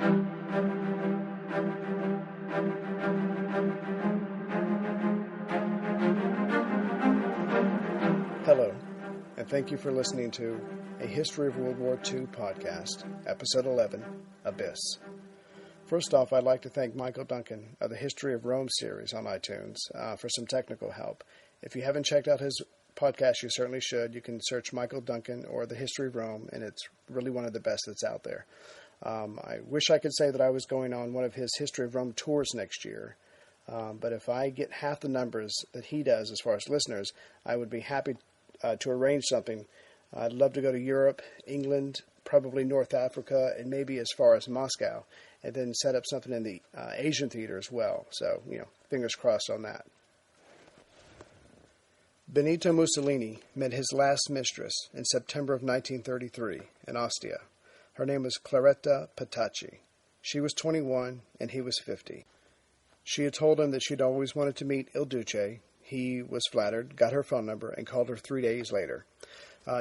Hello, and thank you for listening to A History of World War II podcast, Episode 11, Abyss. First off, I'd like to thank Michael Duncan of the History of Rome series on iTunes for some technical help. If you haven't checked out his podcast, you certainly should. You can search Michael Duncan or the History of Rome, and it's really one of the best that's out there. I wish I could say that I was going on one of his History of Rome tours next year. But if I get half the numbers that he does as far as listeners, I would be happy to arrange something. I'd love to go to Europe, England, probably North Africa, and maybe as far as Moscow, and then set up something in the Asian theater as well. So, fingers crossed on that. Benito Mussolini met his last mistress in September of 1933 in Austria. Her name was Claretta Petacci. She was 21 and he was 50. She had told him that she'd always wanted to meet Il Duce. He was flattered, got her phone number, and called her 3 days later.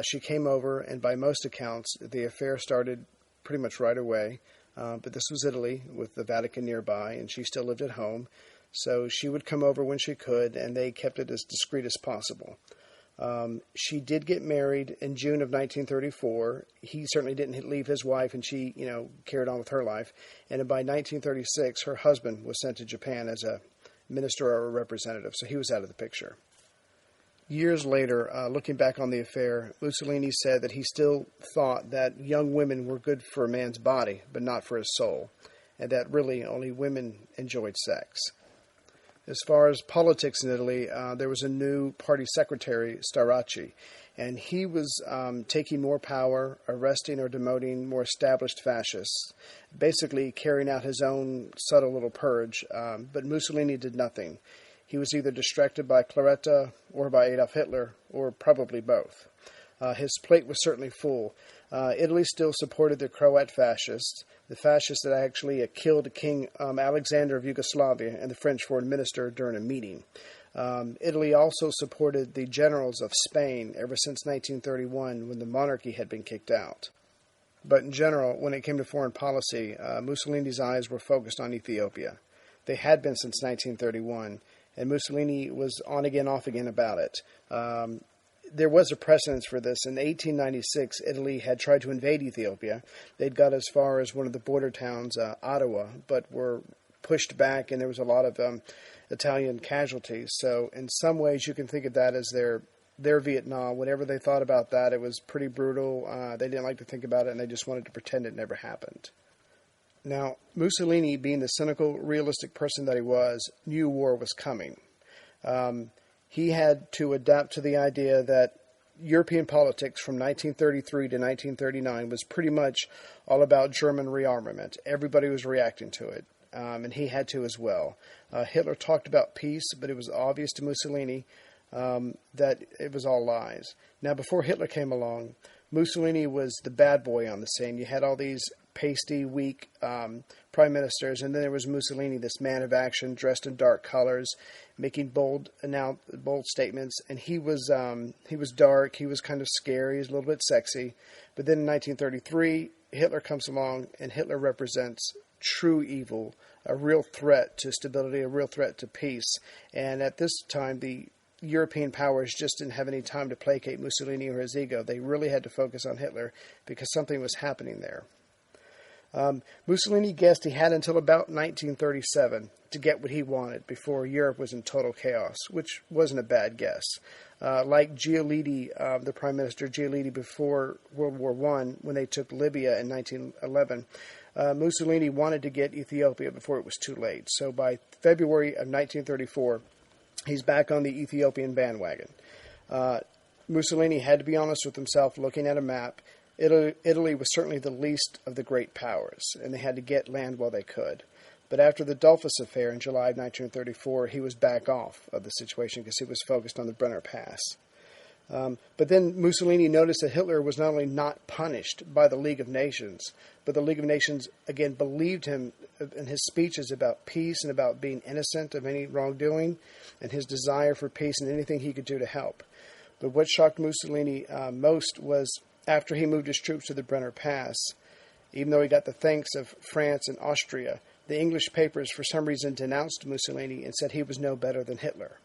She came over, and by most accounts, the affair started pretty much right away. But this was Italy, with the Vatican nearby, and she still lived at home. So she would come over when she could, and they kept it as discreet as possible. She did get married in June of 1934. He certainly didn't leave his wife, and she, carried on with her life. And by 1936, her husband was sent to Japan as a minister or a representative, so he was out of the picture. Years later, looking back on the affair, Mussolini said that he still thought that young women were good for a man's body, but not for his soul, and that really only women enjoyed sex. As far as politics in Italy, there was a new party secretary, Stresa, and he was taking more power, arresting or demoting more established fascists, basically carrying out his own subtle little purge, but Mussolini did nothing. He was either distracted by Claretta or by Adolf Hitler, or probably both. His plate was certainly full. Italy still supported the Croat fascists, the fascists that actually killed King Alexander of Yugoslavia and the French foreign minister during a meeting. Italy also supported the generals of Spain ever since 1931 when the monarchy had been kicked out. But in general, when it came to foreign policy, Mussolini's eyes were focused on Ethiopia. They had been since 1931, and Mussolini was on again, off again about it. There was a precedence for this. In 1896, Italy had tried to invade Ethiopia. They'd got as far as one of the border towns, Ottawa, but were pushed back, and there was a lot of Italian casualties. So in some ways, you can think of that as their Vietnam. Whatever they thought about that, it was pretty brutal. They didn't like to think about it, and they just wanted to pretend it never happened. Now, Mussolini, being the cynical, realistic person that he was, knew war was coming. He had to adapt to the idea that European politics from 1933 to 1939 was pretty much all about German rearmament. Everybody was reacting to it, and he had to as well. Hitler talked about peace, but it was obvious to Mussolini that it was all lies. Now, before Hitler came along, Mussolini was the bad boy on the scene. You had all these pasty, weak prime ministers, and then there was Mussolini, this man of action, dressed in dark colors, making bold statements. And he was dark. He was kind of scary. He was a little bit sexy. But then in 1933, Hitler comes along, and Hitler represents true evil, a real threat to stability, a real threat to peace. And at this time, the European powers just didn't have any time to placate Mussolini or his ego. They really had to focus on Hitler because something was happening there. Mussolini guessed he had until about 1937 to get what he wanted before Europe was in total chaos, which wasn't a bad guess. Like Giolitti, the Prime Minister Giolitti before World War I, when they took Libya in 1911, Mussolini wanted to get Ethiopia before it was too late. So by February of 1934, he's back on the Ethiopian bandwagon. Mussolini had to be honest with himself, looking at a map. Italy was certainly the least of the great powers, and they had to get land while they could. But after the Dollfuss affair in July of 1934, he was back off of the situation because he was focused on the Brenner Pass. But then Mussolini noticed that Hitler was not only not punished by the League of Nations, but the League of Nations, again, believed him in his speeches about peace and about being innocent of any wrongdoing and his desire for peace and anything he could do to help. But what shocked Mussolini most was after he moved his troops to the Brenner Pass, Even though he got the thanks of France and Austria, the English papers for some reason denounced Mussolini and said he was no better than Hitler.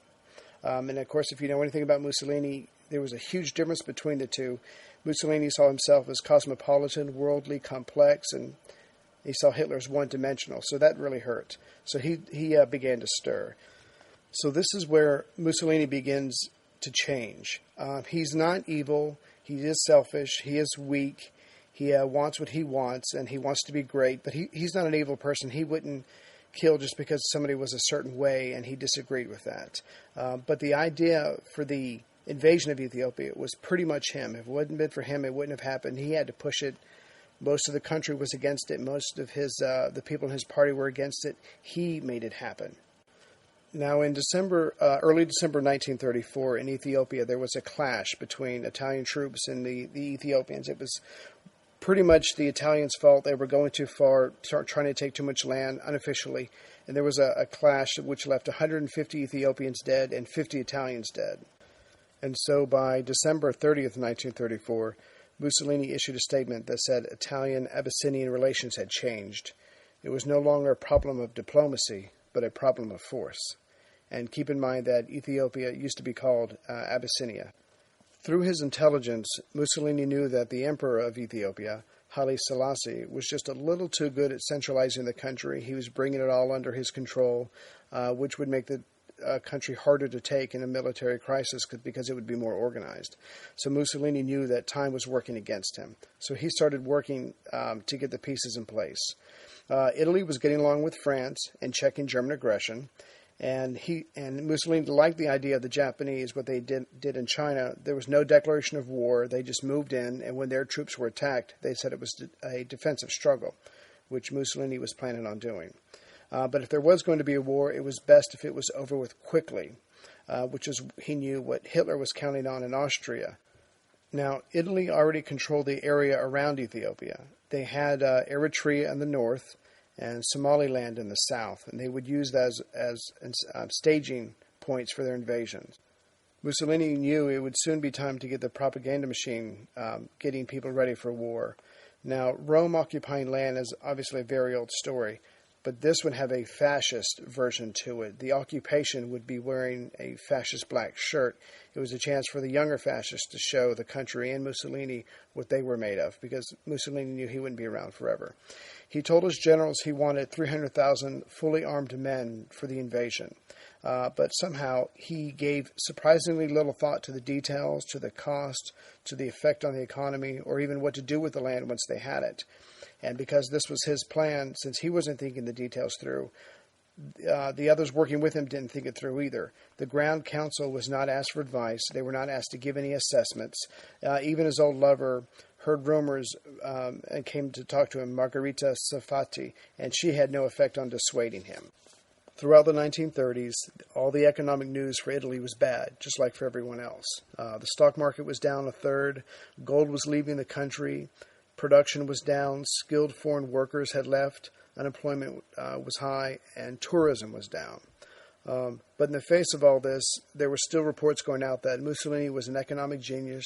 And of course, if you know anything about Mussolini, there was a huge difference between the two. Mussolini saw himself as cosmopolitan, worldly, complex, and he saw Hitler as one-dimensional. So that really hurt. So he began to stir. So this is where Mussolini begins to change. He's not evil. He is selfish. He is weak. He wants what he wants, and he wants to be great. But he's not an evil person. He wouldn't kill just because somebody was a certain way, and he disagreed with that. But the idea for the invasion of Ethiopia was pretty much him. If it wouldn't have been for him, it wouldn't have happened. He had to push it. Most of the country was against it. Most of the people in his party were against it. He made it happen. Now, in early December 1934, in Ethiopia, there was a clash between Italian troops and the Ethiopians. It was pretty much the Italians' fault. They were going too far, trying to take too much land unofficially. And there was a clash which left 150 Ethiopians dead and 50 Italians dead. And so by December 30th, 1934, Mussolini issued a statement that said Italian-Abyssinian relations had changed. It was no longer a problem of diplomacy, but a problem of force. And keep in mind that Ethiopia used to be called Abyssinia. Through his intelligence, Mussolini knew that the emperor of Ethiopia, Haile Selassie, was just a little too good at centralizing the country. He was bringing it all under his control, which would make the country harder to take in a military crisis because it would be more organized. So Mussolini knew that time was working against him. So he started working to get the pieces in place. Italy was getting along with France and checking German aggression. And Mussolini liked the idea of the Japanese, what they did in China. There was no declaration of war. They just moved in, and when their troops were attacked, they said it was a defensive struggle, which Mussolini was planning on doing. But if there was going to be a war, it was best if it was over with quickly, which is, he knew, what Hitler was counting on in Austria. Now, Italy already controlled the area around Ethiopia. They had Eritrea in the north and Somaliland in the south, and they would use that as staging points for their invasions. Mussolini knew it would soon be time to get the propaganda machine getting people ready for war. Now, Rome occupying land is obviously a very old story, but this would have a fascist version to it. The occupation would be wearing a fascist black shirt. It was a chance for the younger fascists to show the country and Mussolini what they were made of, because Mussolini knew he wouldn't be around forever. He told his generals he wanted 300,000 fully armed men for the invasion. But somehow he gave surprisingly little thought to the details, to the cost, to the effect on the economy, or even what to do with the land once they had it. And because this was his plan, since he wasn't thinking the details through, the others working with him didn't think it through either. The Ground Council was not asked for advice. They were not asked to give any assessments. Even his old lover heard rumors and came to talk to him, Margherita Safati, and she had no effect on dissuading him. Throughout the 1930s, all the economic news for Italy was bad, just like for everyone else. The stock market was down a third, gold was leaving the country, production was down, skilled foreign workers had left, unemployment was high, and tourism was down. But in the face of all this, there were still reports going out that Mussolini was an economic genius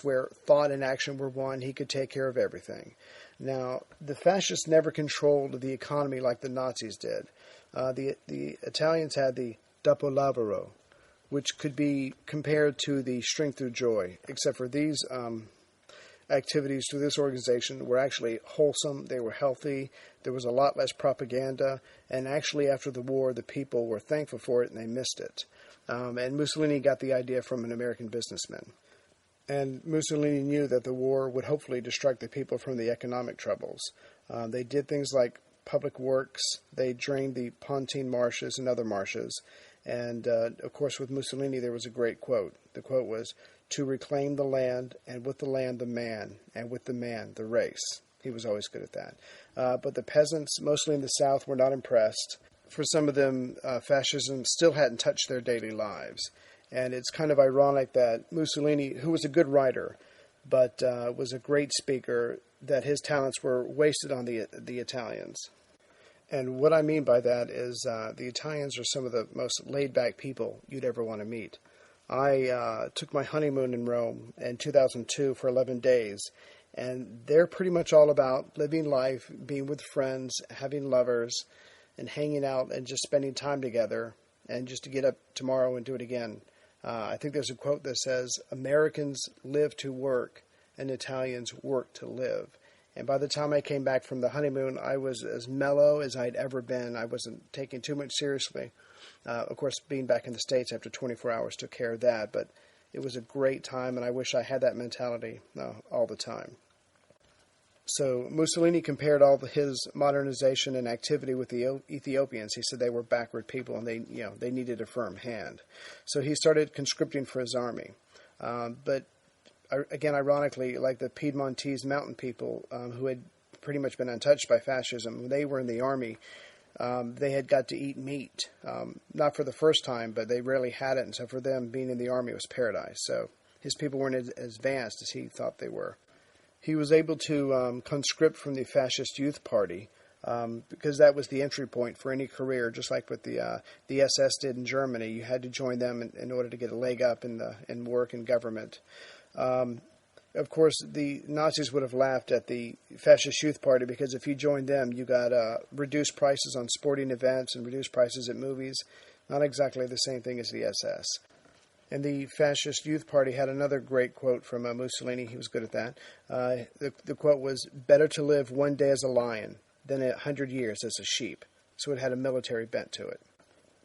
where thought and action were one. He could take care of everything. Now, the fascists never controlled the economy like the Nazis did. The Italians had the dopolavoro, which could be compared to the strength through joy, except for these activities through this organization were actually wholesome. They were healthy. There was a lot less propaganda. And actually, after the war, the people were thankful for it and they missed it. And Mussolini got the idea from an American businessman. And Mussolini knew that the war would hopefully distract the people from the economic troubles. They did things like public works. They drained the Pontine marshes and other marshes. And, of course, with Mussolini, there was a great quote. The quote was, "To reclaim the land, and with the land the man, and with the man the race." He was always good at that. But the peasants, mostly in the South, were not impressed. For some of them, fascism still hadn't touched their daily lives. And it's kind of ironic that Mussolini, who was a good writer, but was a great speaker, that his talents were wasted on the Italians. And what I mean by that is the Italians are some of the most laid-back people you'd ever want to meet. I took my honeymoon in Rome in 2002 for 11 days, And they're pretty much all about living life, being with friends, having lovers, and hanging out and just spending time together, and just to get up tomorrow and do it again. I think there's a quote that says, Americans live to work and Italians work to live. And by the time I came back from the honeymoon, I was as mellow as I'd ever been. I wasn't taking too much seriously. Of course, being back in the States after 24 hours took care of that, but it was a great time, and I wish I had that mentality all the time. So Mussolini compared all his modernization and activity with the Ethiopians. He said they were backward people, and they needed a firm hand. So he started conscripting for his army. But again, ironically, like the Piedmontese mountain people who had pretty much been untouched by fascism, when they were in the army, they had got to eat meat. Not for the first time, but they rarely had it. And so for them, being in the army was paradise. So his people weren't as advanced as he thought they were. He was able to conscript from the Fascist Youth Party because that was the entry point for any career, just like what the SS did in Germany. You had to join them in order to get a leg up in work and government. Of course, the Nazis would have laughed at the Fascist Youth Party because if you joined them, you got reduced prices on sporting events and reduced prices at movies. Not exactly the same thing as the SS. And the Fascist Youth Party had another great quote from Mussolini. He was good at that. The quote was, "Better to live one day as a lion than 100 years as a sheep." So it had a military bent to it.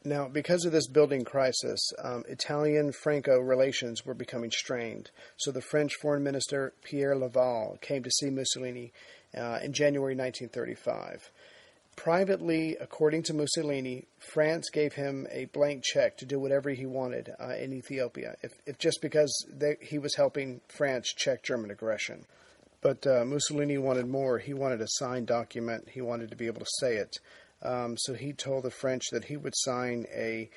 Now, because of this building crisis, Italian-Franco relations were becoming strained. So the French Foreign Minister Pierre Laval came to see Mussolini in January 1935. Privately, according to Mussolini, France gave him a blank check to do whatever he wanted in Ethiopia, if just because he was helping France check German aggression. But Mussolini wanted more. He wanted a signed document. He wanted to be able to say it. So he told the French that he would sign a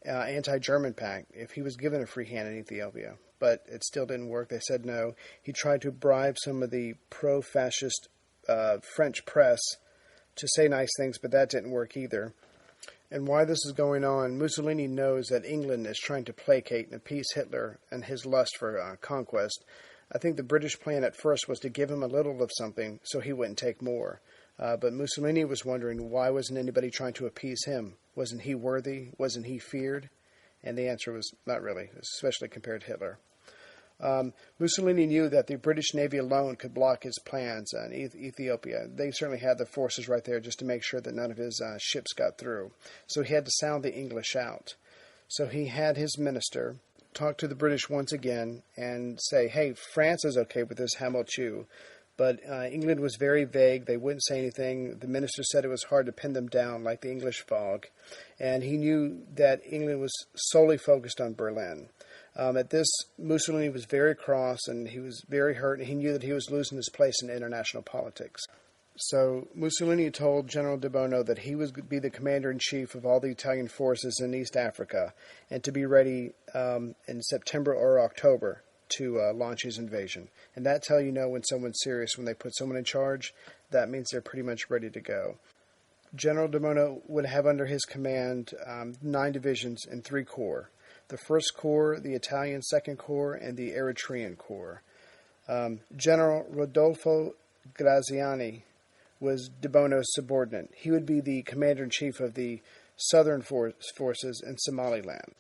anti-German pact if he was given a free hand in Ethiopia. But it still didn't work. They said no. He tried to bribe some of the pro-fascist French press to say nice things, but that didn't work either. And why this is going on, Mussolini knows that England is trying to placate and appease Hitler and his lust for conquest. I think the British plan at first was to give him a little of something so he wouldn't take more. But Mussolini was wondering, why wasn't anybody trying to appease him? Wasn't he worthy? Wasn't he feared? And the answer was not really, especially compared to Hitler. Mussolini knew that the British Navy alone could block his plans in Ethiopia. They certainly had the forces right there just to make sure that none of his ships got through. So he had to sound the English out. So he had his minister talk to the British once again and say, hey, France is okay with this, how about you? But England was very vague. They wouldn't say anything. The minister said it was hard to pin them down like the English fog. And he knew that England was solely focused on Berlin. At this, Mussolini was very cross and he was very hurt. And he knew that he was losing his place in international politics. So Mussolini told General de Bono that he would be the commander-in-chief of all the Italian forces in East Africa and to be ready in September or October to launch his invasion. And that's how you know when someone's serious. When they put someone in charge, that means they're pretty much ready to go. General de Bono would have under his command 9 divisions and 3 corps. The 1st Corps, the Italian 2nd Corps, and the Eritrean Corps. General Rodolfo Graziani was de Bono's subordinate. He would be the commander-in-chief of the southern forces in Somaliland.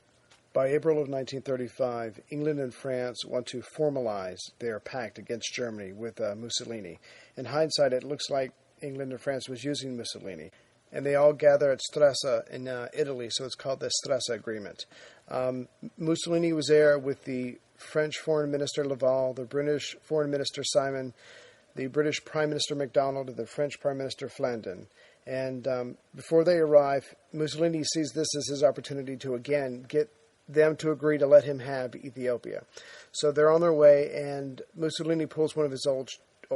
By April of 1935, England and France want to formalize their pact against Germany with Mussolini. In hindsight, it looks like England and France was using Mussolini. And they all gather at Stresa in Italy, so it's called the Stresa Agreement. Mussolini was there with the French Foreign Minister Laval, the British Foreign Minister Simon, the British Prime Minister MacDonald, and the French Prime Minister Flandin. And before they arrive, Mussolini sees this as his opportunity to again get them to agree to let him have Ethiopia. So they're on their way, and Mussolini pulls one of his old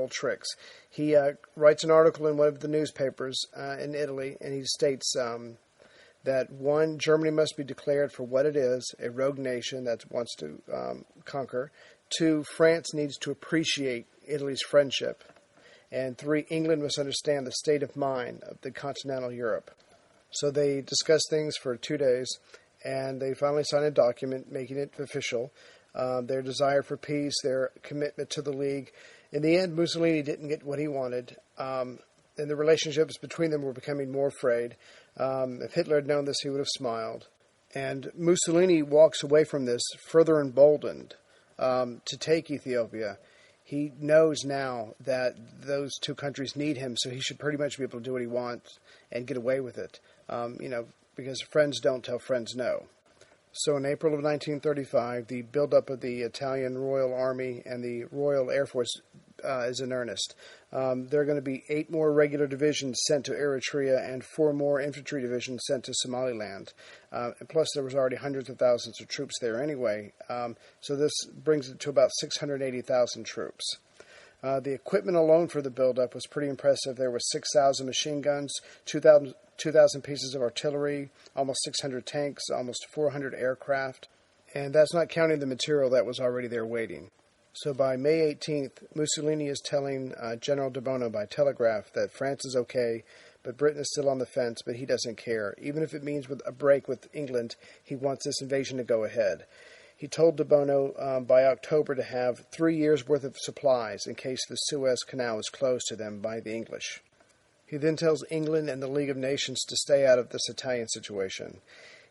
tricks. He writes an article in one of the newspapers in Italy, and he states that 1, Germany must be declared for what it is, a rogue nation that wants to conquer. 2, France needs to appreciate Italy's friendship. And 3, England must understand the state of mind of the continental Europe. So they discuss things for 2 days, and they finally sign a document making it official. Their desire for peace, their commitment to the League. In the end, Mussolini didn't get what he wanted, and the relationships between them were becoming more frayed. If Hitler had known this, he would have smiled. And Mussolini walks away from this further emboldened to take Ethiopia. He knows now that those two countries need him, so he should pretty much be able to do what he wants and get away with it, because friends don't tell friends no. So in April of 1935, the buildup of the Italian Royal Army and the Royal Air Force is in earnest. There are going to be 8 more regular divisions sent to Eritrea and 4 more infantry divisions sent to Somaliland. And plus, there was already hundreds of thousands of troops there anyway. So this brings it to about 680,000 troops. The equipment alone for the buildup was pretty impressive. There were 6,000 machine guns, 2,000 pieces of artillery, almost 600 tanks, almost 400 aircraft. And that's not counting the material that was already there waiting. So by May 18th, Mussolini is telling General de Bono by telegraph that France is okay, but Britain is still on the fence, but he doesn't care. Even if it means with a break with England, he wants this invasion to go ahead. He told de Bono by October to have 3 years' worth of supplies in case the Suez Canal is closed to them by the English. He then tells England and the League of Nations to stay out of this Italian situation.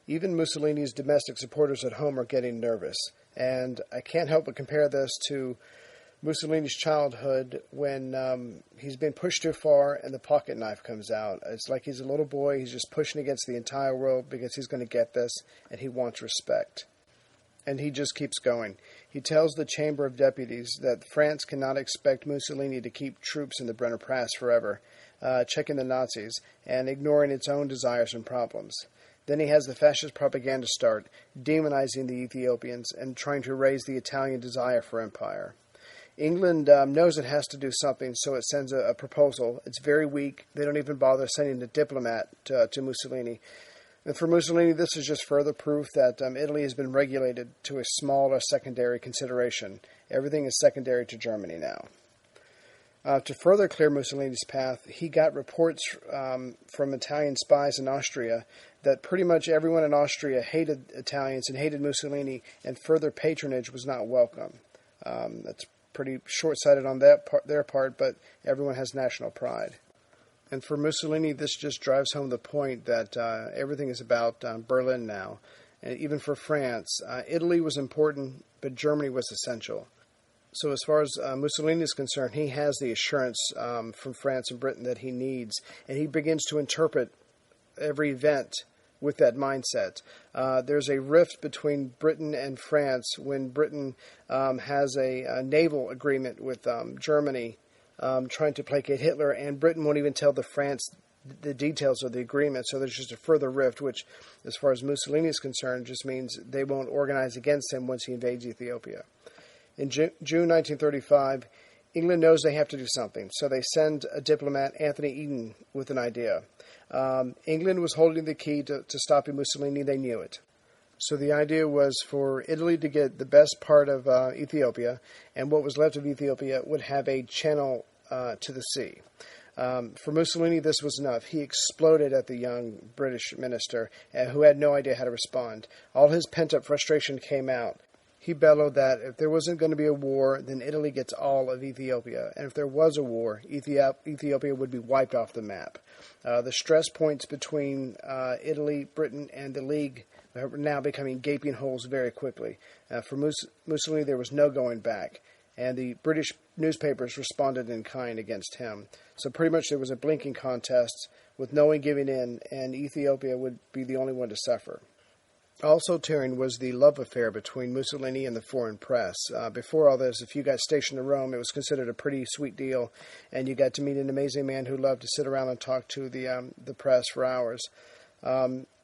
Even Mussolini's domestic supporters at home are getting nervous. And I can't help but compare this to Mussolini's childhood when he's been pushed too far and the pocket knife comes out. It's like he's a little boy, he's just pushing against the entire world because he's going to get this and he wants respect. And he just keeps going. He tells the Chamber of Deputies that France cannot expect Mussolini to keep troops in the Brenner Pass forever, checking the Nazis, and ignoring its own desires and problems. Then he has the fascist propaganda start, demonizing the Ethiopians and trying to raise the Italian desire for empire. England knows it has to do something, so it sends a proposal. It's very weak. They don't even bother sending a diplomat to Mussolini. And for Mussolini, this is just further proof that Italy has been regulated to a smaller secondary consideration. Everything is secondary to Germany now. To further clear Mussolini's path, he got reports from Italian spies in Austria that pretty much everyone in Austria hated Italians and hated Mussolini, and further patronage was not welcome. That's pretty short-sighted on their part, but everyone has national pride. And for Mussolini, this just drives home the point that everything is about Berlin now. And even for France, Italy was important, but Germany was essential. So as far as Mussolini is concerned, he has the assurance from France and Britain that he needs, and he begins to interpret every event with that mindset. There's a rift between Britain and France when Britain has a naval agreement with Germany trying to placate Hitler, and Britain won't even tell France the details of the agreement, so there's just a further rift, which, as far as Mussolini is concerned, just means they won't organize against him once he invades Ethiopia. In June 1935, England knows they have to do something, so they send a diplomat, Anthony Eden, with an idea. England was holding the key to stopping Mussolini. They knew it. So the idea was for Italy to get the best part of Ethiopia, and what was left of Ethiopia would have a channel to the sea. For Mussolini, this was enough. He exploded at the young British minister, who had no idea how to respond. All his pent-up frustration came out. He bellowed that if there wasn't going to be a war, then Italy gets all of Ethiopia. And if there was a war, Ethiopia would be wiped off the map. The stress points between Italy, Britain, and the League are now becoming gaping holes very quickly. For Mussolini, there was no going back. And the British newspapers responded in kind against him. So pretty much there was a blinking contest with no one giving in, and Ethiopia would be the only one to suffer. Also tearing was the love affair between Mussolini and the foreign press. Before all this, if you got stationed in Rome, it was considered a pretty sweet deal, and you got to meet an amazing man who loved to sit around and talk to the press for hours.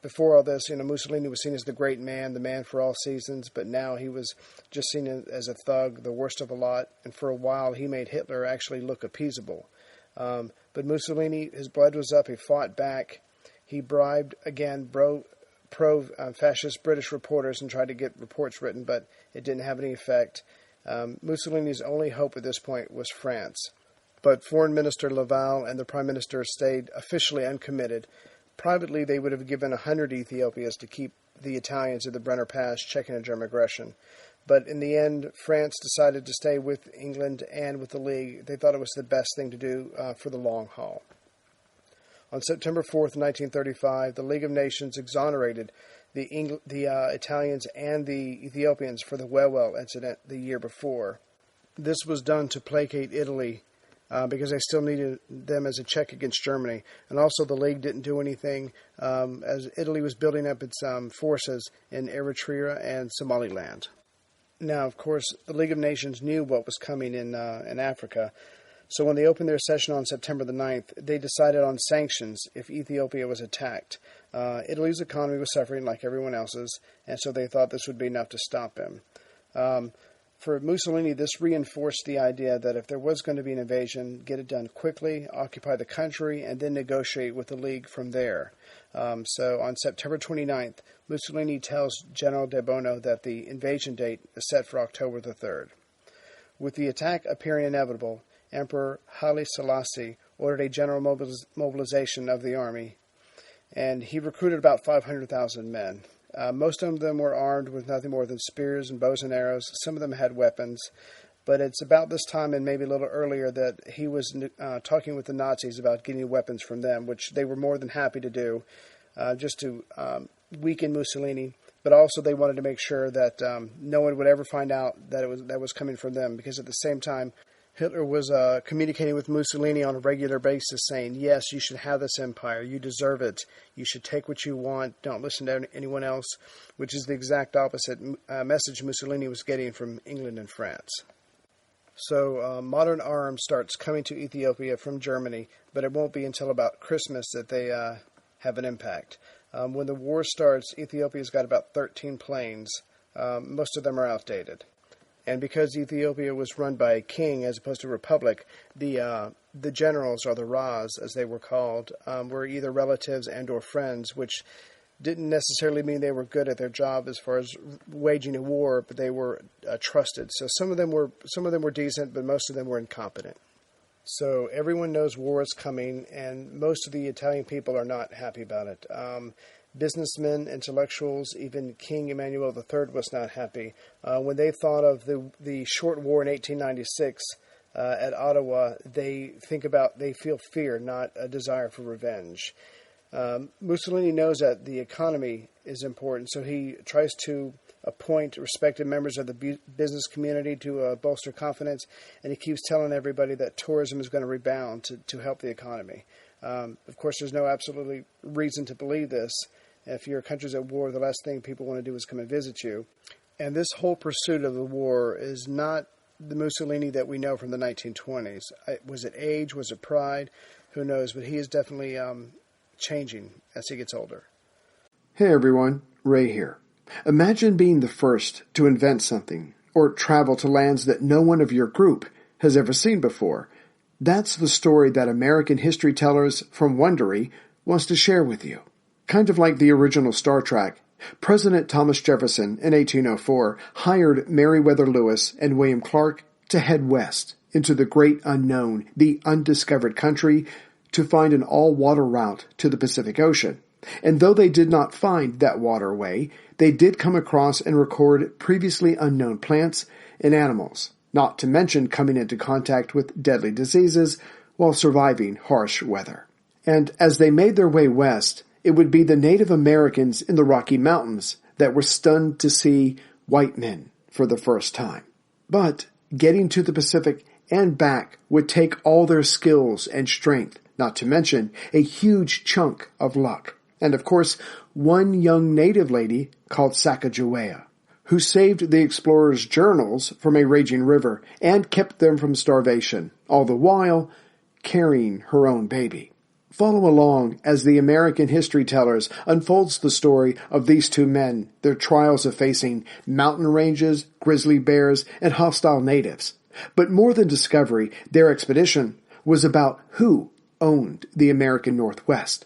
Before all this, Mussolini was seen as the great man, the man for all seasons, but now he was just seen as a thug, the worst of the lot, and for a while he made Hitler actually look appeasable. But Mussolini, his blood was up, he fought back, he bribed, again, pro-fascist British reporters and tried to get reports written, but it didn't have any effect. Mussolini's only hope at this point was France. But Foreign Minister Laval and the Prime Minister stayed officially uncommitted. Privately, they would have given 100 Ethiopias to keep the Italians at the Brenner Pass checking on German aggression. But in the end, France decided to stay with England and with the League. They thought it was the best thing to do for the long haul. On September 4th, 1935, the League of Nations exonerated the Italians and the Ethiopians for the Wewel incident the year before. This was done to placate Italy because they still needed them as a check against Germany. And also the League didn't do anything as Italy was building up its forces in Eritrea and Somaliland. Now, of course, the League of Nations knew what was coming in Africa. So when they opened their session on September the 9th, they decided on sanctions if Ethiopia was attacked. Italy's economy was suffering like everyone else's, and so they thought this would be enough to stop him. For Mussolini, this reinforced the idea that if there was going to be an invasion, get it done quickly, occupy the country, and then negotiate with the League from there. So on September 29th, Mussolini tells General De Bono that the invasion date is set for October the 3rd. With the attack appearing inevitable, Emperor Haile Selassie ordered a general mobilization of the army, and he recruited about 500,000 men. Most of them were armed with nothing more than spears and bows and arrows. Some of them had weapons. But it's about this time and maybe a little earlier that he was talking with the Nazis about getting weapons from them, which they were more than happy to do, just to weaken Mussolini. But also they wanted to make sure that no one would ever find out that that was coming from them, because at the same time, Hitler was communicating with Mussolini on a regular basis, saying, yes, you should have this empire. You deserve it. You should take what you want. Don't listen to anyone else, which is the exact opposite message Mussolini was getting from England and France. So modern arms starts coming to Ethiopia from Germany, but it won't be until about Christmas that they have an impact. When the war starts, Ethiopia's got about 13 planes. Most of them are outdated. And because Ethiopia was run by a king as opposed to a republic, the generals, or the Ras, as they were called, were either relatives and or friends, which didn't necessarily mean they were good at their job as far as waging a war, but they were trusted. So some of them were decent, but most of them were incompetent. So everyone knows war is coming, and most of the Italian people are not happy about it. Businessmen, intellectuals, even King Emmanuel III was not happy. When they thought of the short war in 1896 at Ottawa, they feel fear, not a desire for revenge. Mussolini knows that the economy is important, so he tries to appoint respected members of the business community to bolster confidence, and he keeps telling everybody that tourism is going to rebound to help the economy. Of course, there's no absolutely reason to believe this. If your country's at war, the last thing people want to do is come and visit you. And this whole pursuit of the war is not the Mussolini that we know from the 1920s. Was it age? Was it pride? Who knows? But he is definitely changing as he gets older. Hey everyone, Ray here. Imagine being the first to invent something or travel to lands that no one of your group has ever seen before. That's the story that American History Tellers from Wondery wants to share with you. Kind of like the original Star Trek, President Thomas Jefferson in 1804 hired Meriwether Lewis and William Clark to head west into the great unknown, the undiscovered country, to find an all-water route to the Pacific Ocean. And though they did not find that waterway, they did come across and record previously unknown plants and animals, not to mention coming into contact with deadly diseases while surviving harsh weather. And as they made their way west, it would be the Native Americans in the Rocky Mountains that were stunned to see white men for the first time. But getting to the Pacific and back would take all their skills and strength, not to mention a huge chunk of luck. And of course, one young native lady called Sacagawea, who saved the explorers' journals from a raging river and kept them from starvation, all the while carrying her own baby. Follow along as the American History Tellers unfolds the story of these two men, their trials of facing mountain ranges, grizzly bears, and hostile natives. But more than discovery, their expedition was about who owned the American Northwest.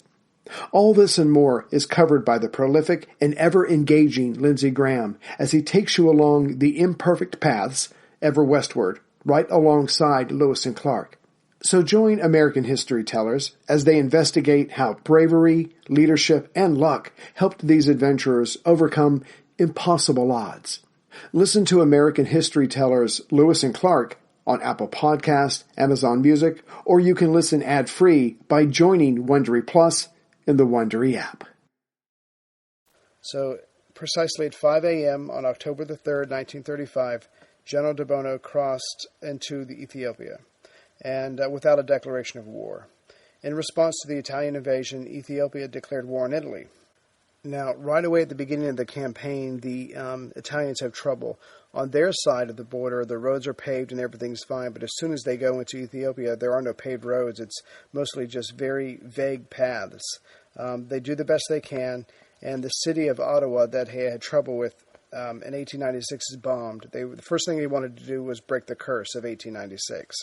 All this and more is covered by the prolific and ever-engaging Lindsey Graham as he takes you along the imperfect paths ever westward, right alongside Lewis and Clark. So join American History Tellers as they investigate how bravery, leadership, and luck helped these adventurers overcome impossible odds. Listen to American history tellers Lewis and Clark on Apple Podcast, Amazon Music, or you can listen ad-free by joining Wondery Plus in the Wondery app. So, precisely at 5 a.m. on October the 3rd, 1935, General de Bono crossed into the Ethiopia, and without a declaration of war. In response to the Italian invasion, Ethiopia declared war on Italy. Now, right away at the beginning of the campaign, the Italians have trouble. On their side of the border, the roads are paved and everything's fine, but as soon as they go into Ethiopia, there are no paved roads. It's mostly just very vague paths. They do the best they can, and the city of Ottawa that they had trouble with in 1896 is bombed. The first thing they wanted to do was break the curse of 1896.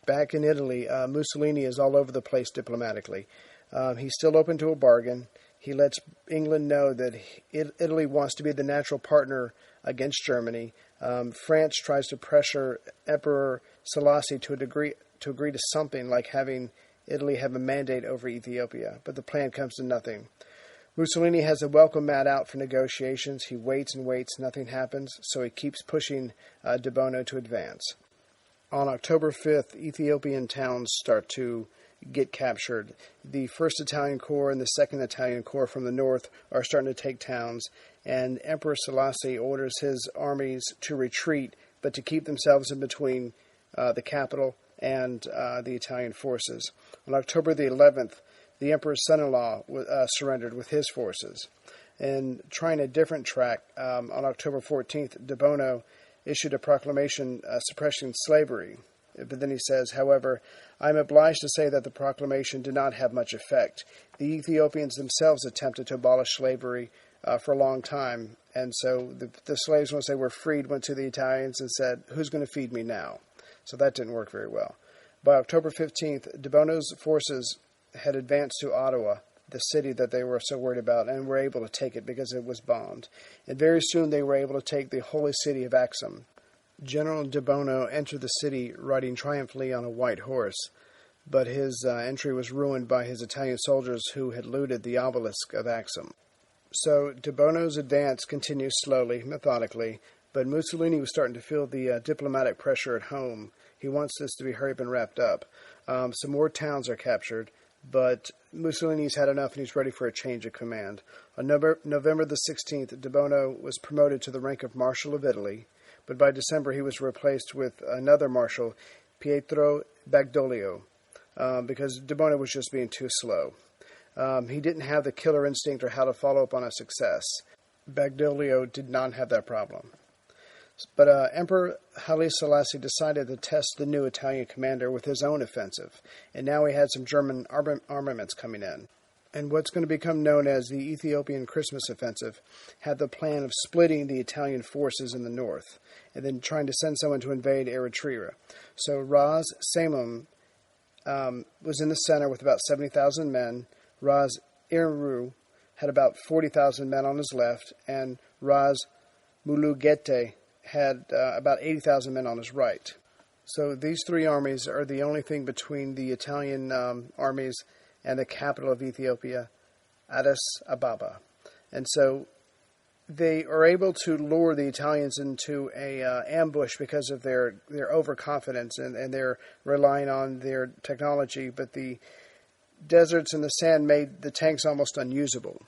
Back in Italy, Mussolini is all over the place diplomatically. He's still open to a bargain. He lets England know that Italy wants to be the natural partner against Germany. France tries to pressure Emperor Selassie to agree to something like having Italy have a mandate over Ethiopia, but the plan comes to nothing. Mussolini has a welcome mat out for negotiations. He waits and waits, nothing happens, so he keeps pushing de Bono to advance. On October 5th, Ethiopian towns start to get captured. The 1st Italian Corps and the 2nd Italian Corps from the north are starting to take towns, and Emperor Selassie orders his armies to retreat, but to keep themselves in between the capital and the Italian forces. On October the 11th, the emperor's son-in-law surrendered with his forces. And trying a different track, on October 14th, de Bono issued a proclamation suppressing slavery. But then he says, however, I am obliged to say that the proclamation did not have much effect. The Ethiopians themselves attempted to abolish slavery for a long time. And so the slaves, once they were freed, went to the Italians and said, who's going to feed me now? So that didn't work very well. By October 15th, de Bono's forces had advanced to Ottawa, the city that they were so worried about, and were able to take it because it was bombed. And very soon they were able to take the holy city of Axum. General de Bono entered the city riding triumphantly on a white horse, but his entry was ruined by his Italian soldiers who had looted the obelisk of Axum. So de Bono's advance continues slowly, methodically, but Mussolini was starting to feel the diplomatic pressure at home. He wants this to be hurried and wrapped up. Some more towns are captured, but Mussolini's had enough and he's ready for a change of command. On November the 16th, de Bono was promoted to the rank of Marshal of Italy, but by December he was replaced with another marshal, Pietro Badoglio, because de Bono was just being too slow. He didn't have the killer instinct or how to follow up on a success. Badoglio did not have that problem. But Emperor Haile Selassie decided to test the new Italian commander with his own offensive, and now he had some German armaments coming in. And what's going to become known as the Ethiopian Christmas Offensive had the plan of splitting the Italian forces in the north and then trying to send someone to invade Eritrea. So Ras Samum was in the center with about 70,000 men. Ras Iru had about 40,000 men on his left, and Ras Mulugete had about 80,000 men on his right. So these three armies are the only thing between the Italian armies and the capital of Ethiopia, Addis Ababa. And so they are able to lure the Italians into a ambush because of their overconfidence and they're relying on their technology, but the deserts and the sand made the tanks almost unusable.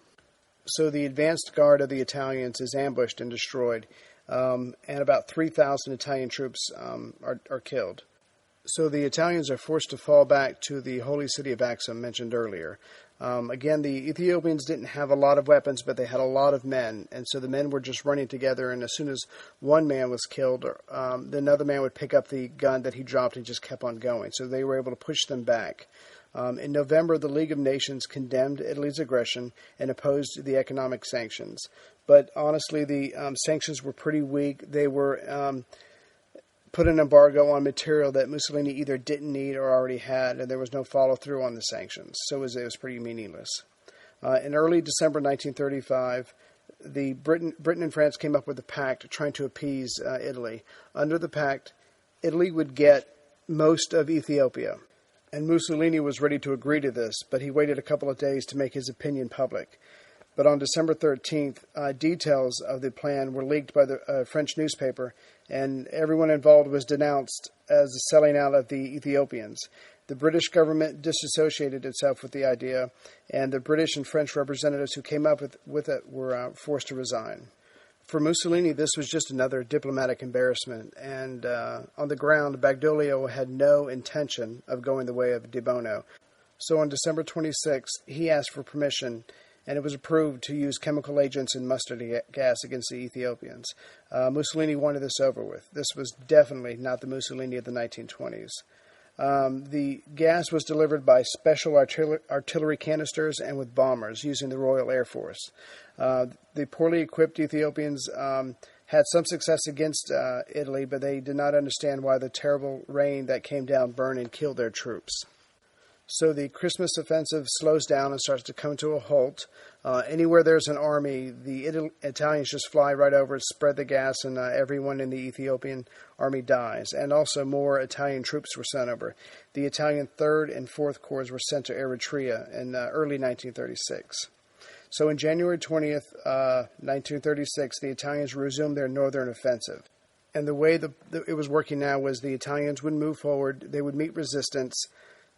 So the advanced guard of the Italians is ambushed and destroyed, and about 3,000 Italian troops are killed. So the Italians are forced to fall back to the holy city of Axum mentioned earlier. Again, the Ethiopians didn't have a lot of weapons, but they had a lot of men, and so the men were just running together, and as soon as one man was killed, another man would pick up the gun that he dropped and just kept on going. So they were able to push them back. In November, the League of Nations condemned Italy's aggression and opposed the economic sanctions. But honestly, the sanctions were pretty weak. They were put an embargo on material that Mussolini either didn't need or already had, and there was no follow-through on the sanctions. So it was pretty meaningless. In early December 1935, Britain and France came up with a pact trying to appease Italy. Under the pact, Italy would get most of Ethiopia. And Mussolini was ready to agree to this, but he waited a couple of days to make his opinion public. But on December 13th, details of the plan were leaked by the French newspaper, and everyone involved was denounced as the selling out of the Ethiopians. The British government disassociated itself with the idea, and the British and French representatives who came up with it were forced to resign. For Mussolini, this was just another diplomatic embarrassment, and on the ground, Badoglio had no intention of going the way of De Bono. So on December 26th, he asked for permission, and it was approved to use chemical agents and mustard gas against the Ethiopians. Mussolini wanted this over with. This was definitely not the Mussolini of the 1920s. The gas was delivered by special artillery canisters and with bombers using the Royal Air Force. The poorly equipped Ethiopians had some success against Italy, but they did not understand why the terrible rain that came down burned and killed their troops. So the Christmas offensive slows down and starts to come to a halt. Anywhere there's an army, the Italians just fly right over, spread the gas, and everyone in the Ethiopian army dies. And also more Italian troops were sent over. The Italian 3rd and 4th Corps were sent to Eritrea in early 1936. So on January 20th, 1936, the Italians resumed their northern offensive. And the way it was working now was the Italians would move forward, they would meet resistance,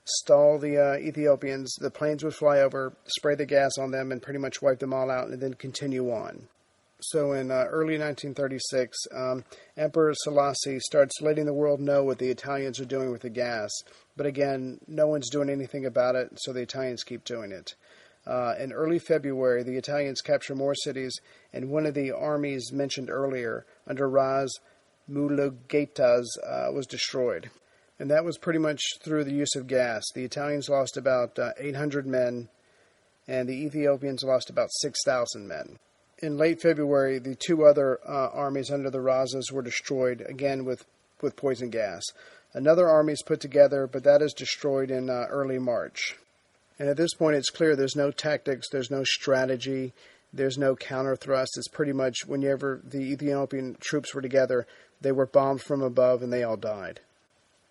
stall the Ethiopians, the planes would fly over, spray the gas on them, and pretty much wipe them all out, and then continue on. So in early 1936, Emperor Selassie starts letting the world know what the Italians are doing with the gas. But again, no one's doing anything about it, so the Italians keep doing it. In early February, the Italians capture more cities, and one of the armies mentioned earlier, under Ras Mulugeta's, was destroyed. And that was pretty much through the use of gas. The Italians lost about 800 men, and the Ethiopians lost about 6,000 men. In late February, the two other armies under the Razas were destroyed, again with poison gas. Another army is put together, but that is destroyed in early March. And at this point, it's clear there's no tactics, there's no strategy, there's no counter thrust. It's pretty much whenever the Ethiopian troops were together, they were bombed from above and they all died.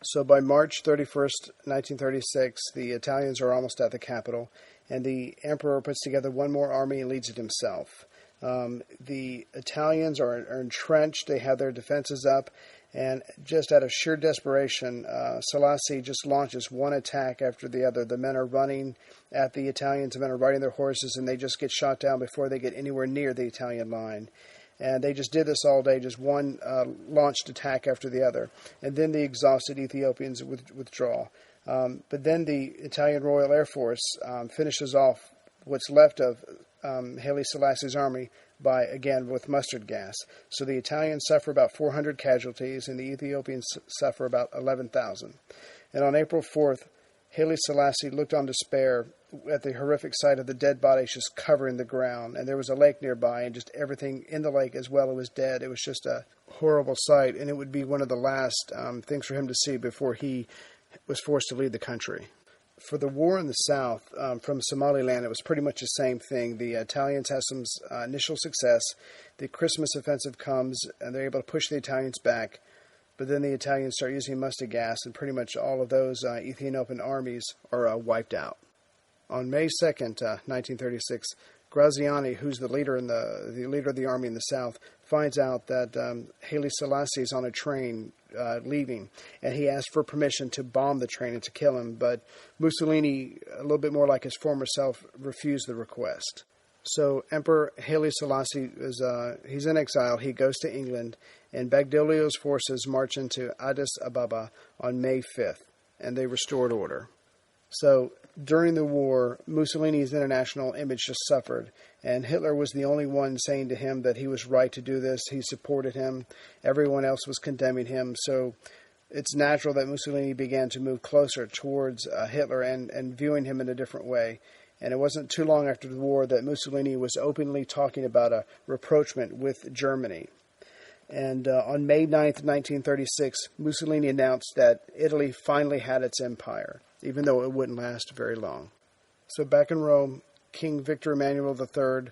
So by March 31st, 1936, the Italians are almost at the capital, and the emperor puts together one more army and leads it himself. The Italians are entrenched, they have their defenses up, and just out of sheer desperation, Selassie just launches one attack after the other. The men are running at the Italians, the men are riding their horses, and they just get shot down before they get anywhere near the Italian line. And they just did this all day, just one launched attack after the other. And then the exhausted Ethiopians withdraw. But then the Italian Royal Air Force finishes off what's left of Haile Selassie's army with mustard gas. So the Italians suffer about 400 casualties, and the Ethiopians suffer about 11,000. And on April 4th, Haile Selassie looked on despair at the horrific sight of the dead bodies just covering the ground. And there was a lake nearby, and just everything in the lake as well was dead. It was just a horrible sight, and it would be one of the last things for him to see before he was forced to leave the country. For the war in the south, from Somaliland, it was pretty much the same thing. The Italians had some initial success. The Christmas offensive comes, and they're able to push the Italians back. But then the Italians start using mustard gas, and pretty much all of those Ethiopian armies are wiped out. On May 2nd, 1936, Graziani, who's the leader of the army in the south, finds out that Haile Selassie is on a train leaving, and he asks for permission to bomb the train and to kill him. But Mussolini, a little bit more like his former self, refused the request. So Emperor Haile Selassie he's in exile. He goes to England, and Badoglio's forces march into Addis Ababa on May 5th, and they restored order. So during the war, Mussolini's international image just suffered, and Hitler was the only one saying to him that he was right to do this. He supported him. Everyone else was condemning him. So it's natural that Mussolini began to move closer towards Hitler and viewing him in a different way. And it wasn't too long after the war that Mussolini was openly talking about a rapprochement with Germany. And on May 9th, 1936, Mussolini announced that Italy finally had its empire, even though it wouldn't last very long. So back in Rome, King Victor Emmanuel III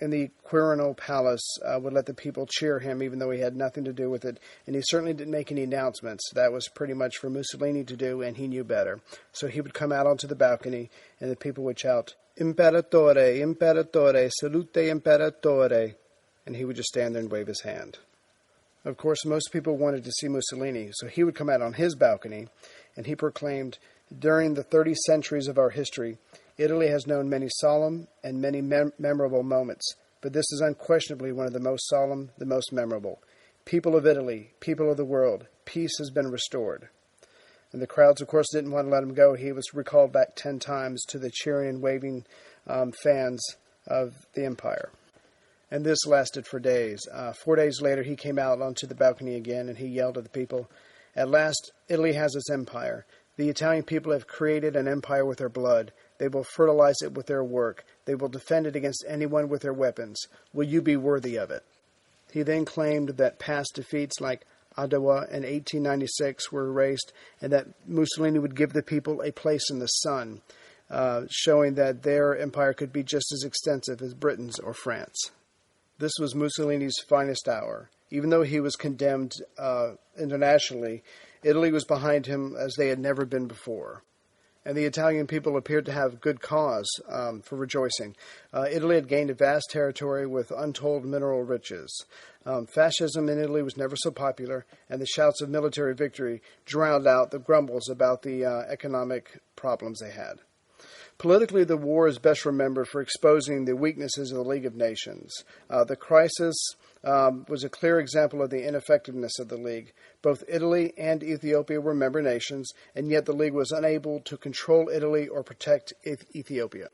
in the Quirinal Palace would let the people cheer him, even though he had nothing to do with it. And he certainly didn't make any announcements. That was pretty much for Mussolini to do, and he knew better. So he would come out onto the balcony, and the people would shout, Imperatore, Imperatore, salute Imperatore, and he would just stand there and wave his hand. Of course, most people wanted to see Mussolini, so he would come out on his balcony, and he proclaimed, during the 30 centuries of our history, Italy has known many solemn and many memorable moments, but this is unquestionably one of the most solemn, the most memorable. People of Italy, people of the world, peace has been restored. And the crowds, of course, didn't want to let him go. He was recalled back 10 times to the cheering and waving fans of the empire. And this lasted for days. 4 days later, he came out onto the balcony again, and he yelled at the people, "At last, Italy has its empire. The Italian people have created an empire with their blood. They will fertilize it with their work. They will defend it against anyone with their weapons. Will you be worthy of it?" He then claimed that past defeats like Ottawa in 1896 were erased, and that Mussolini would give the people a place in the sun, showing that their empire could be just as extensive as Britain's or France. This was Mussolini's finest hour. Even though he was condemned internationally, Italy was behind him as they had never been before. And the Italian people appeared to have good cause for rejoicing. Italy had gained a vast territory with untold mineral riches. Fascism in Italy was never so popular, and the shouts of military victory drowned out the grumbles about the economic problems they had. Politically, the war is best remembered for exposing the weaknesses of the League of Nations. The crisis was a clear example of the ineffectiveness of the League. Both Italy and Ethiopia were member nations, and yet the League was unable to control Italy or protect Ethiopia.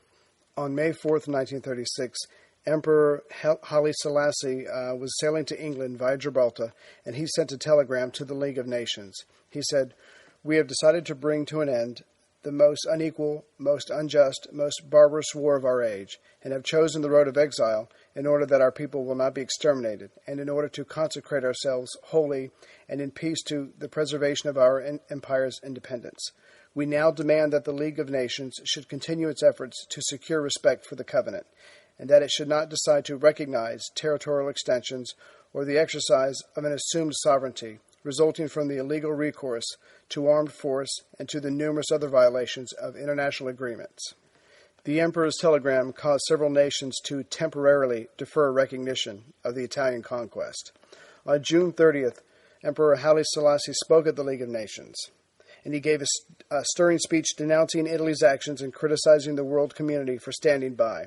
On May 4th, 1936, Emperor Haile Selassie was sailing to England via Gibraltar, and he sent a telegram to the League of Nations. He said, "We have decided to bring to an end the most unequal, most unjust, most barbarous war of our age, and have chosen the road of exile in order that our people will not be exterminated, and in order to consecrate ourselves wholly and in peace to the preservation of our empire's independence. We now demand that the League of Nations should continue its efforts to secure respect for the covenant, and that it should not decide to recognize territorial extensions or the exercise of an assumed sovereignty resulting from the illegal recourse to armed force and to the numerous other violations of international agreements." The Emperor's telegram caused several nations to temporarily defer recognition of the Italian conquest. On June 30th, Emperor Haile Selassie spoke at the League of Nations, and he gave a stirring speech denouncing Italy's actions and criticizing the world community for standing by.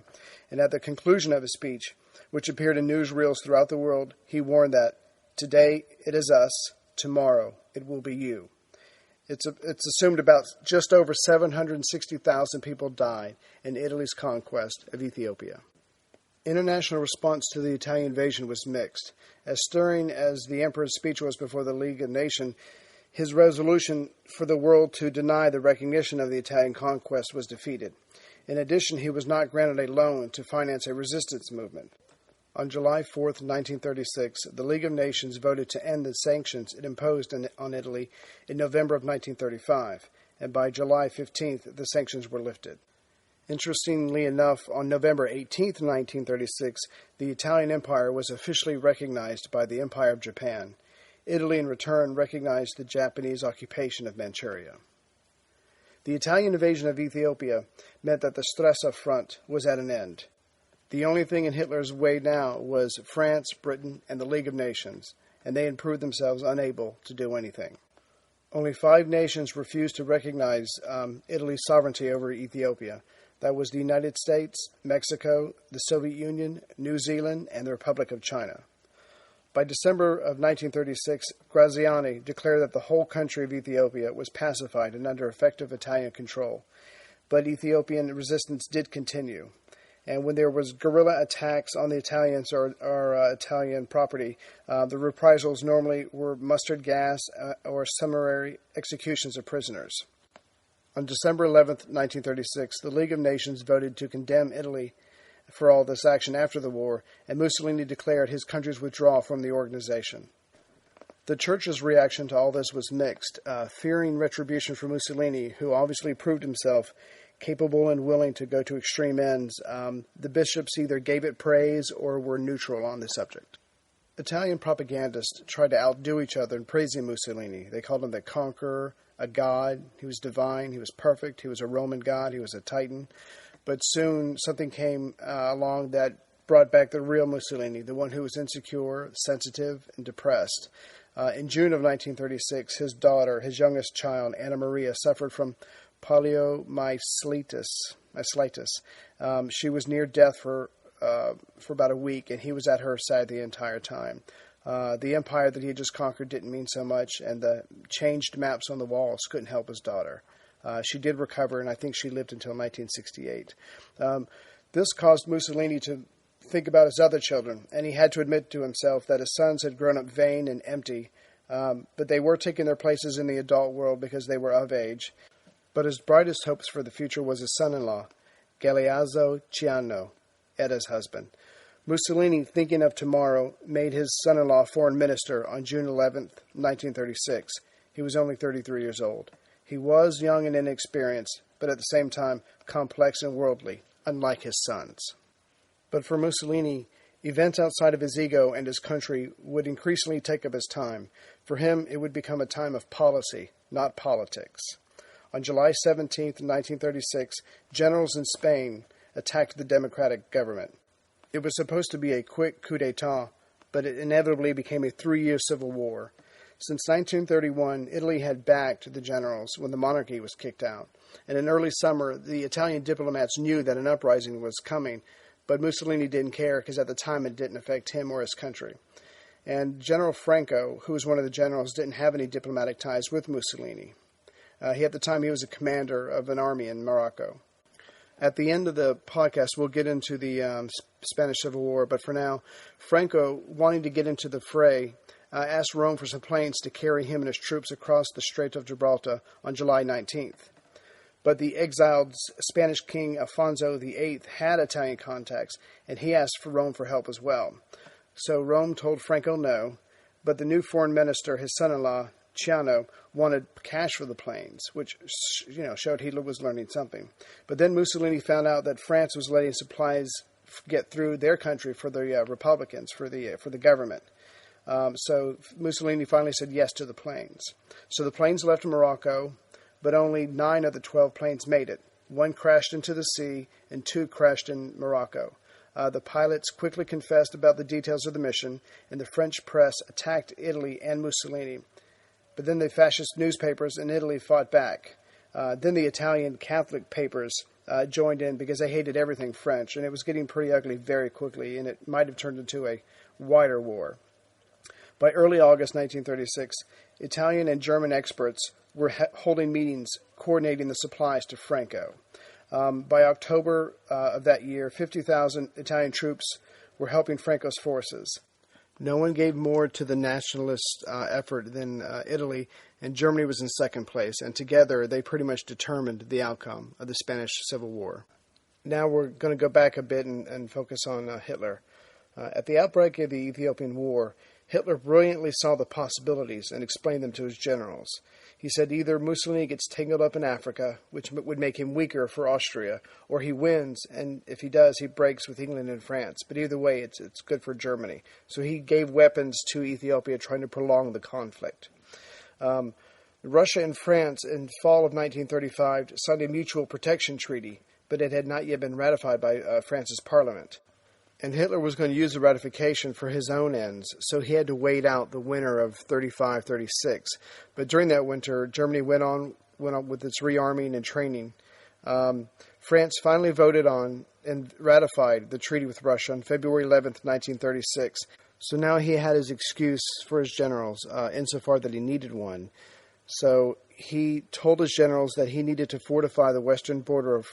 And at the conclusion of his speech, which appeared in newsreels throughout the world, he warned that, "Today it is us, tomorrow it will be you." It's assumed about just over 760,000 people died in Italy's conquest of Ethiopia. International response to the Italian invasion was mixed. As stirring as the Emperor's speech was before the League of Nations, his resolution for the world to deny the recognition of the Italian conquest was defeated. In addition, he was not granted a loan to finance a resistance movement. On July 4th, 1936, the League of Nations voted to end the sanctions it imposed on Italy in November of 1935, and by July 15th, the sanctions were lifted. Interestingly enough, on November 18th, 1936, the Italian Empire was officially recognized by the Empire of Japan. Italy, in return, recognized the Japanese occupation of Manchuria. The Italian invasion of Ethiopia meant that the Stresa front was at an end. The only thing in Hitler's way now was France, Britain, and the League of Nations, and they had proved themselves unable to do anything. Only 5 nations refused to recognize Italy's sovereignty over Ethiopia. That was the United States, Mexico, the Soviet Union, New Zealand, and the Republic of China. By December of 1936, Graziani declared that the whole country of Ethiopia was pacified and under effective Italian control. But Ethiopian resistance did continue. And when there was guerrilla attacks on the Italians or Italian property, the reprisals normally were mustard gas or summary executions of prisoners. On December 11th, 1936, the League of Nations voted to condemn Italy for all this action after the war, and Mussolini declared his country's withdrawal from the organization. The Church's reaction to all this was mixed, fearing retribution for Mussolini, who obviously proved himself capable and willing to go to extreme ends. The bishops either gave it praise or were neutral on the subject. Italian propagandists tried to outdo each other in praising Mussolini. They called him the conqueror, a god. He was divine, he was perfect, he was a Roman god, he was a titan. But soon something came along that brought back the real Mussolini, the one who was insecure, sensitive, and depressed. In June of 1936, his daughter, his youngest child, Anna Maria, suffered from poliomyelitis. She was near death for about a week, and he was at her side the entire time. The empire that he had just conquered didn't mean so much, and the changed maps on the walls couldn't help his daughter. She did recover, and I think she lived until 1968. This caused Mussolini to think about his other children, and he had to admit to himself that his sons had grown up vain and empty, but they were taking their places in the adult world because they were of age. But his brightest hopes for the future was his son-in-law, Galeazzo Ciano, Etta's husband. Mussolini, thinking of tomorrow, made his son-in-law foreign minister on June 11, 1936. He was only 33 years old. He was young and inexperienced, but at the same time complex and worldly, unlike his sons. But for Mussolini, events outside of his ego and his country would increasingly take up his time. For him, it would become a time of policy, not politics. On July 17, 1936, generals in Spain attacked the democratic government. It was supposed to be a quick coup d'etat, but it inevitably became a 3-year civil war. Since 1931, Italy had backed the generals when the monarchy was kicked out. And in early summer, the Italian diplomats knew that an uprising was coming, but Mussolini didn't care because at the time it didn't affect him or his country. And General Franco, who was one of the generals, didn't have any diplomatic ties with Mussolini. At the time, he was a commander of an army in Morocco. At the end of the podcast, we'll get into the Spanish Civil War, but for now, Franco, wanting to get into the fray, asked Rome for some planes to carry him and his troops across the Strait of Gibraltar on July 19th. But the exiled Spanish king Alfonso VIII had Italian contacts, and he asked for Rome for help as well. So Rome told Franco no, but the new foreign minister, his son-in-law, Ciano, wanted cash for the planes, which showed Hitler was learning something. But then Mussolini found out that France was letting supplies get through their country for the Republicans, for the government. So Mussolini finally said yes to the planes. So the planes left Morocco, but only 9 of the 12 planes made it. 1 crashed into the sea, and 2 crashed in Morocco. The pilots quickly confessed about the details of the mission, and the French press attacked Italy and Mussolini. But then the fascist newspapers in Italy fought back. Then the Italian Catholic papers joined in because they hated everything French, and it was getting pretty ugly very quickly, and it might have turned into a wider war. By early August 1936, Italian and German experts were holding meetings coordinating the supplies to Franco. By October of that year, 50,000 Italian troops were helping Franco's forces. No one gave more to the nationalist effort than Italy, and Germany was in second place, and together they pretty much determined the outcome of the Spanish Civil War. Now we're going to go back a bit and focus on Hitler. At the outbreak of the Ethiopian War, Hitler brilliantly saw the possibilities and explained them to his generals. He said either Mussolini gets tangled up in Africa, which would make him weaker for Austria, or he wins, and if he does, he breaks with England and France. But either way, it's good for Germany. So he gave weapons to Ethiopia, trying to prolong the conflict. Russia and France, in fall of 1935, signed a mutual protection treaty, but it had not yet been ratified by France's parliament. And Hitler was going to use the ratification for his own ends, so he had to wait out the winter of 35-36. But during that winter, Germany went on with its rearming and training. France finally voted on and ratified the treaty with Russia on February 11th, 1936. So now he had his excuse for his generals, insofar that he needed one. So he told his generals that he needed to fortify the western border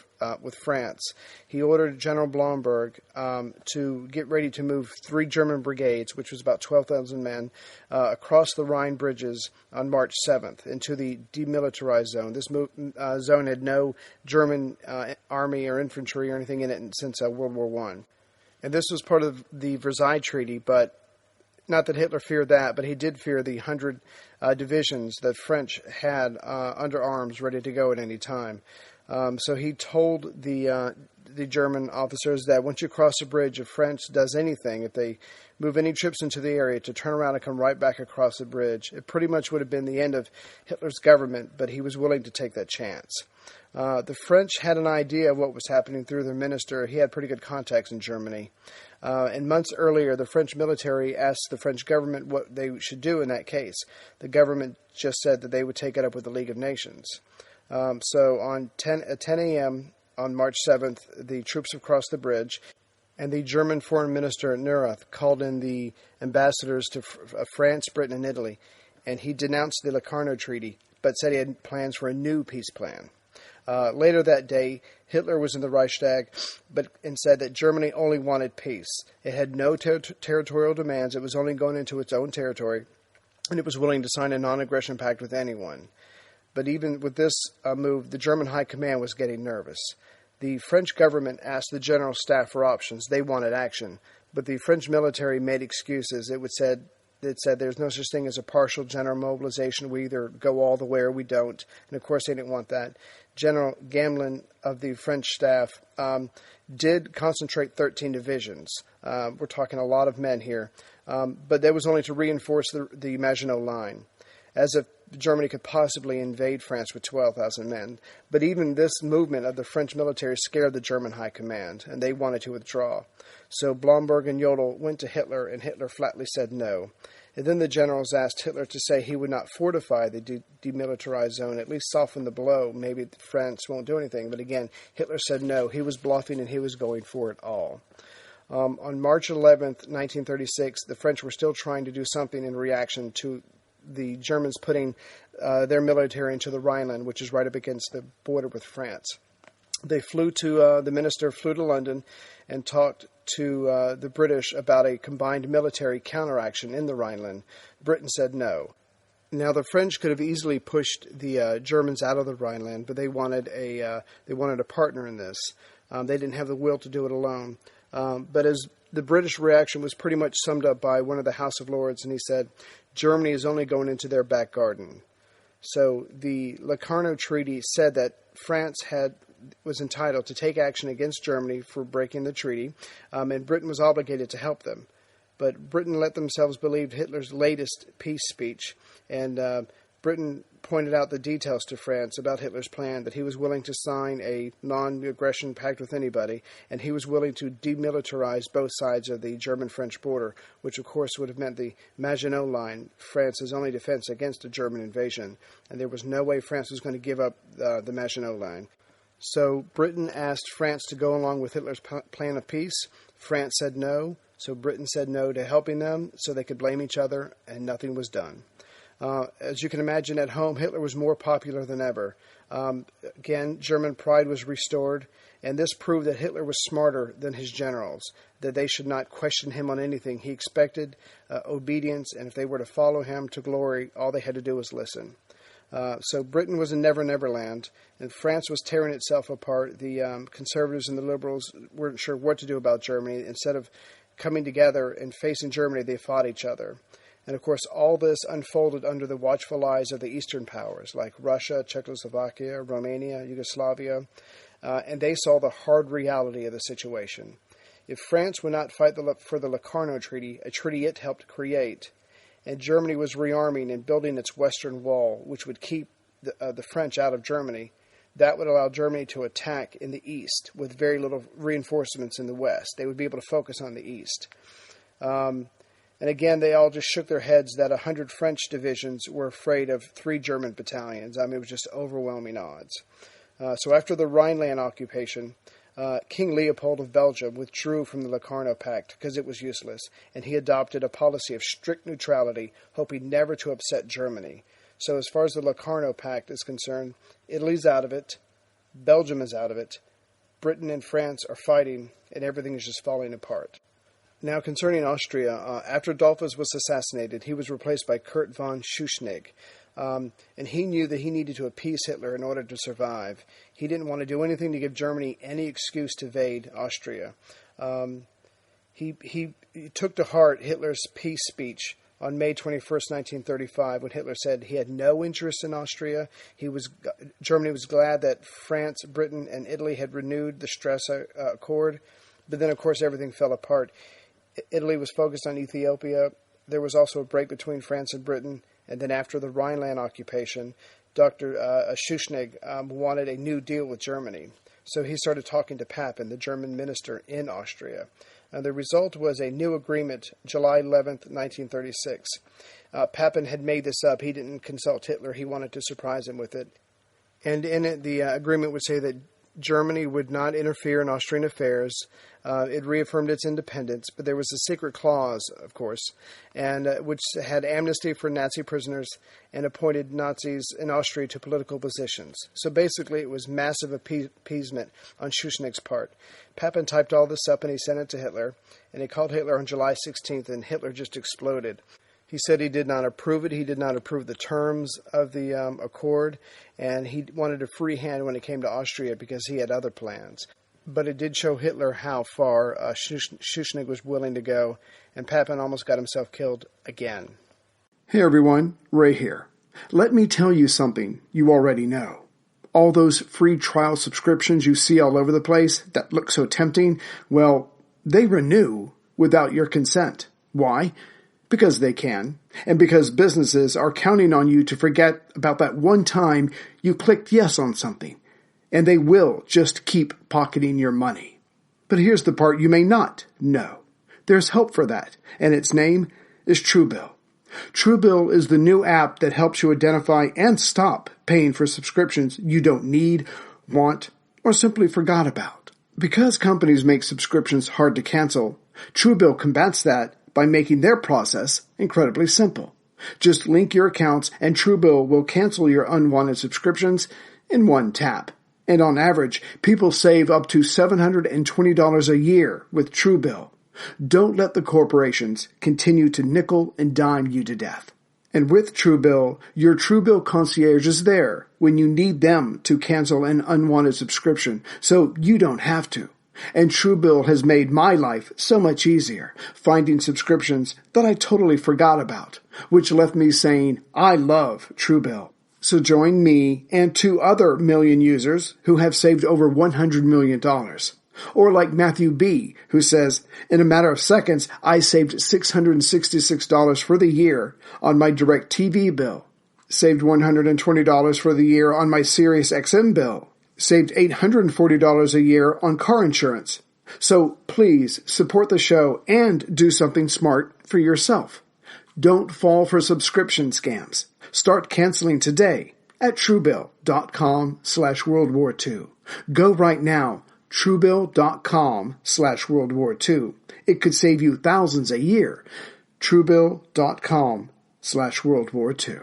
with France. He ordered General Blomberg to get ready to move 3 German brigades, which was about 12,000 men, across the Rhine bridges on March 7th into the demilitarized zone. This zone had no German army or infantry or anything in it since World War I. And this was part of the Versailles Treaty, but not that Hitler feared that, but he did fear the 100 divisions that French had under arms ready to go at any time. So he told the the German officers that once you cross the bridge, if France does anything, if they move any troops into the area, to turn around and come right back across the bridge. It pretty much would have been the end of Hitler's government, but he was willing to take that chance. The French had an idea of what was happening through their minister. He had pretty good contacts in Germany. And months earlier, the French military asked the French government what they should do in that case. The government just said that they would take it up with the League of Nations. So at 10 a.m. on March 7th, the troops have crossed the bridge, and the German foreign minister, Neurath, called in the ambassadors to France, Britain, and Italy, and he denounced the Locarno Treaty, but said he had plans for a new peace plan. Later that day, Hitler was in the Reichstag and said that Germany only wanted peace. It had no territorial demands. It was only going into its own territory, and it was willing to sign a non-aggression pact with anyone. But even with this move, the German High Command was getting nervous. The French government asked the General Staff for options. They wanted action. But the French military made excuses. It said there's no such thing as a partial general mobilization. We either go all the way or we don't. And, of course, they didn't want that. General Gamelin of the French staff did concentrate 13 divisions. We're talking a lot of men here. But that was only to reinforce the Maginot Line, as if Germany could possibly invade France with 12,000 men. But even this movement of the French military scared the German High Command, and they wanted to withdraw. So Blomberg and Jodl went to Hitler, and Hitler flatly said no. And then the generals asked Hitler to say he would not fortify the demilitarized zone, at least soften the blow. Maybe France won't do anything. But again, Hitler said no. He was bluffing, and he was going for it all. On March 11th, 1936, the French were still trying to do something in reaction to the Germans putting their military into the Rhineland, which is right up against the border with France. The minister flew to London and talked to the British about a combined military counteraction in the Rhineland. Britain said no. Now, the French could have easily pushed the Germans out of the Rhineland, but they wanted a partner in this. They didn't have the will to do it alone. But as the British reaction was pretty much summed up by one of the House of Lords, and he said, Germany is only going into their back garden. So the Locarno Treaty said that France was entitled to take action against Germany for breaking the treaty, and Britain was obligated to help them. But Britain let themselves believe Hitler's latest peace speech, and Britain pointed out the details to France about Hitler's plan, that he was willing to sign a non-aggression pact with anybody, and he was willing to demilitarize both sides of the German-French border, which of course would have meant the Maginot Line, France's only defense against a German invasion, and there was no way France was going to give up the Maginot Line. So Britain asked France to go along with Hitler's plan of peace. France said no, so Britain said no to helping them, so they could blame each other, and nothing was done. As you can imagine, at home, Hitler was more popular than ever. Again, German pride was restored, and this proved that Hitler was smarter than his generals, that they should not question him on anything. He expected obedience, and if they were to follow him to glory, all they had to do was listen. So Britain was in Never Never Land, and France was tearing itself apart. The conservatives and the liberals weren't sure what to do about Germany. Instead of coming together and facing Germany, they fought each other. And, of course, all this unfolded under the watchful eyes of the Eastern powers, like Russia, Czechoslovakia, Romania, Yugoslavia, and they saw the hard reality of the situation. If France would not fight for the Locarno Treaty, a treaty it helped create, and Germany was rearming and building its western wall, which would keep the French out of Germany, that would allow Germany to attack in the east with very little reinforcements in the west. They would be able to focus on the east. And again, they all just shook their heads that 100 French divisions were afraid of 3 German battalions. I mean, it was just overwhelming odds. So after the Rhineland occupation, King Leopold of Belgium withdrew from the Locarno Pact because it was useless, and he adopted a policy of strict neutrality, hoping never to upset Germany. So as far as the Locarno Pact is concerned, Italy's out of it, Belgium is out of it, Britain and France are fighting, and everything is just falling apart. Now, concerning Austria, after Dollfuss was assassinated, he was replaced by Kurt von Schuschnigg, and he knew that he needed to appease Hitler in order to survive. He didn't want to do anything to give Germany any excuse to invade Austria. He took to heart Hitler's peace speech on May 21st, 1935, when Hitler said he had no interest in Austria. Germany was glad that France, Britain, and Italy had renewed the Stresa Accord. But then, of course, everything fell apart. Italy was focused on Ethiopia. There was also a break between France and Britain. And then after the Rhineland occupation, Dr. Schuschnigg wanted a new deal with Germany. So he started talking to Papen, the German minister in Austria. And the result was a new agreement, July 11th, 1936. Papen had made this up. He didn't consult Hitler. He wanted to surprise him with it. And in it, the agreement would say that Germany would not interfere in Austrian affairs. It reaffirmed its independence, but there was a secret clause, of course, and which had amnesty for Nazi prisoners and appointed Nazis in Austria to political positions. So basically, it was massive appeasement on Schuschnigg's part. Papen typed all this up and he sent it to Hitler, and he called Hitler on July 16th, and Hitler just exploded. He said he did not approve it. He did not approve the terms of the accord, and he wanted a free hand when it came to Austria because he had other plans. But it did show Hitler how far Schuschnigg was willing to go, and Papen almost got himself killed again. Hey everyone, Ray here. Let me tell you something you already know. All those free trial subscriptions you see all over the place that look so tempting, well, they renew without your consent. Why? Because they can, and because businesses are counting on you to forget about that one time you clicked yes on something, and they will just keep pocketing your money. But here's the part you may not know. There's help for that, and its name is Truebill. Truebill is the new app that helps you identify and stop paying for subscriptions you don't need, want, or simply forgot about. Because companies make subscriptions hard to cancel, Truebill combats that by making their process incredibly simple. Just link your accounts and Truebill will cancel your unwanted subscriptions in one tap. And on average, people save up to $720 a year with Truebill. Don't let the corporations continue to nickel and dime you to death. And with Truebill, your Truebill concierge is there when you need them to cancel an unwanted subscription, so you don't have to. And Truebill has made my life so much easier, finding subscriptions that I totally forgot about, which left me saying, I love Truebill. So join me and 2 other million users who have saved over $100 million. Or like Matthew B., who says, in a matter of seconds, I saved $666 for the year on my DirecTV bill, saved $120 for the year on my SiriusXM bill, saved $840 a year on car insurance. So please support the show and do something smart for yourself. Don't fall for subscription scams. Start canceling today at Truebill.com/World War II. Go right now, Truebill.com/World War II. It could save you thousands a year. Truebill.com/World War II.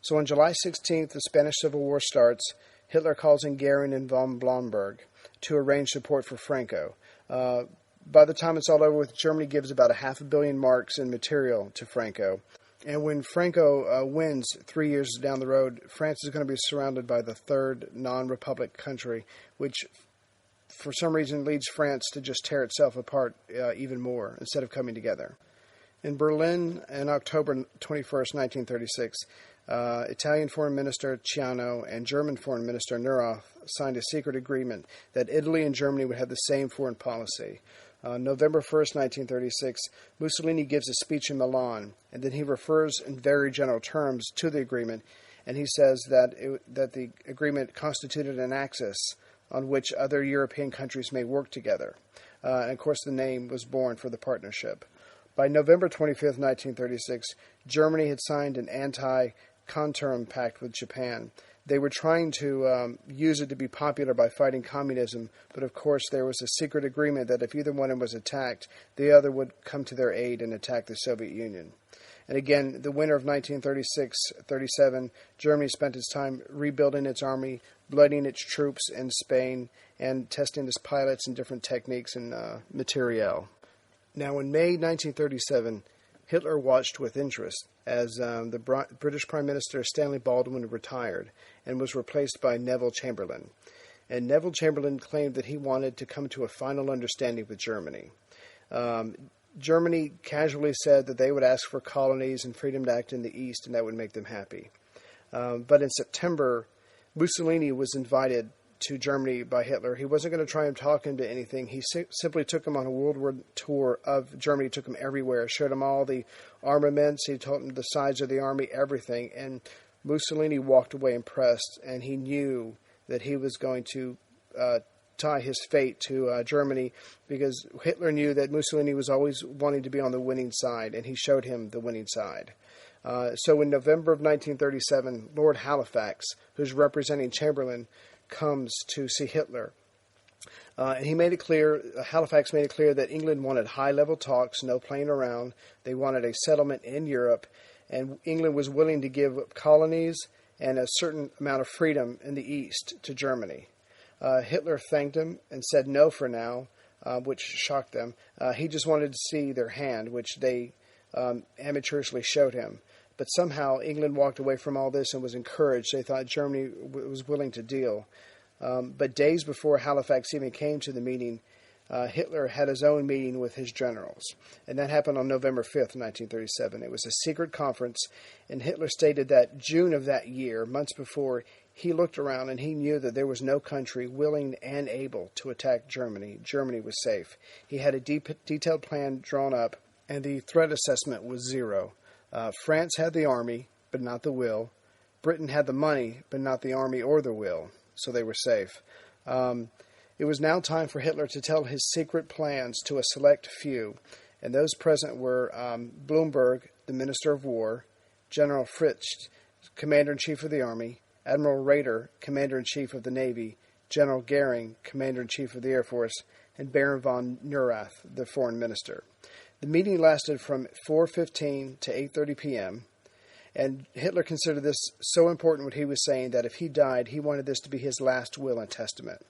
So on July 16th, the Spanish Civil War starts. Hitler calls in Goering and von Blomberg to arrange support for Franco. By the time it's all over with, Germany gives about 500 million marks in material to Franco. And when Franco wins 3 years down the road, France is going to be surrounded by the third non-republic country, which for some reason leads France to just tear itself apart even more instead of coming together. In Berlin on October 21st, 1936, Italian Foreign Minister Ciano and German Foreign Minister Neurath signed a secret agreement that Italy and Germany would have the same foreign policy. November 1st, 1936, Mussolini gives a speech in Milan, and then he refers in very general terms to the agreement, and he says that the agreement constituted an axis on which other European countries may work together. And of course, the name was born for the partnership. By November 25th, 1936, Germany had signed an anti-Contern pact with Japan. They were trying to use it to be popular by fighting communism, but of course there was a secret agreement that if either one was attacked, the other would come to their aid and attack the Soviet Union. And again, the winter of 1936-37, Germany spent its time rebuilding its army, blooding its troops in Spain, and testing its pilots and different techniques and materiel. Now, in May 1937, Hitler watched with interest as the British Prime Minister Stanley Baldwin retired and was replaced by Neville Chamberlain. And Neville Chamberlain claimed that he wanted to come to a final understanding with Germany. Germany casually said that they would ask for colonies and freedom to act in the East, and that would make them happy. But in September, Mussolini was invited to Germany by Hitler. He wasn't going to try and talk him to anything. He simply took him on a world tour of Germany, took him everywhere, showed him all the armaments, he told him the size of the army, everything. And Mussolini walked away impressed, and he knew that he was going to tie his fate to Germany, because Hitler knew that Mussolini was always wanting to be on the winning side, and he showed him the winning side. So in November of 1937, Lord Halifax, who's representing Chamberlain, comes to see Hitler. And he made it clear, Halifax made it clear that England wanted high-level talks, no playing around. They wanted a settlement in Europe, and England was willing to give colonies and a certain amount of freedom in the East to Germany. Hitler thanked him and said no for now, which shocked them. He just wanted to see their hand, which they amateurishly showed him. But somehow England walked away from all this and was encouraged. They thought Germany was willing to deal. But days before Halifax even came to the meeting, Hitler had his own meeting with his generals. And that happened on November 5th, 1937. It was a secret conference, and Hitler stated that June of that year, months before, he looked around and he knew that there was no country willing and able to attack Germany. Germany was safe. He had a detailed plan drawn up, and the threat assessment was zero. France had the army, but not the will. Britain had the money, but not the army or the will, so they were safe. It was now time for Hitler to tell his secret plans to a select few, and those present were Blumberg, the Minister of War, General Fritsch, Commander-in-Chief of the Army, Admiral Raeder, Commander-in-Chief of the Navy, General Goering, Commander-in-Chief of the Air Force, and Baron von Neurath, the Foreign Minister. The meeting lasted from 4:15 to 8:30 p.m., and Hitler considered this so important what he was saying that if he died, he wanted this to be his last will and testament.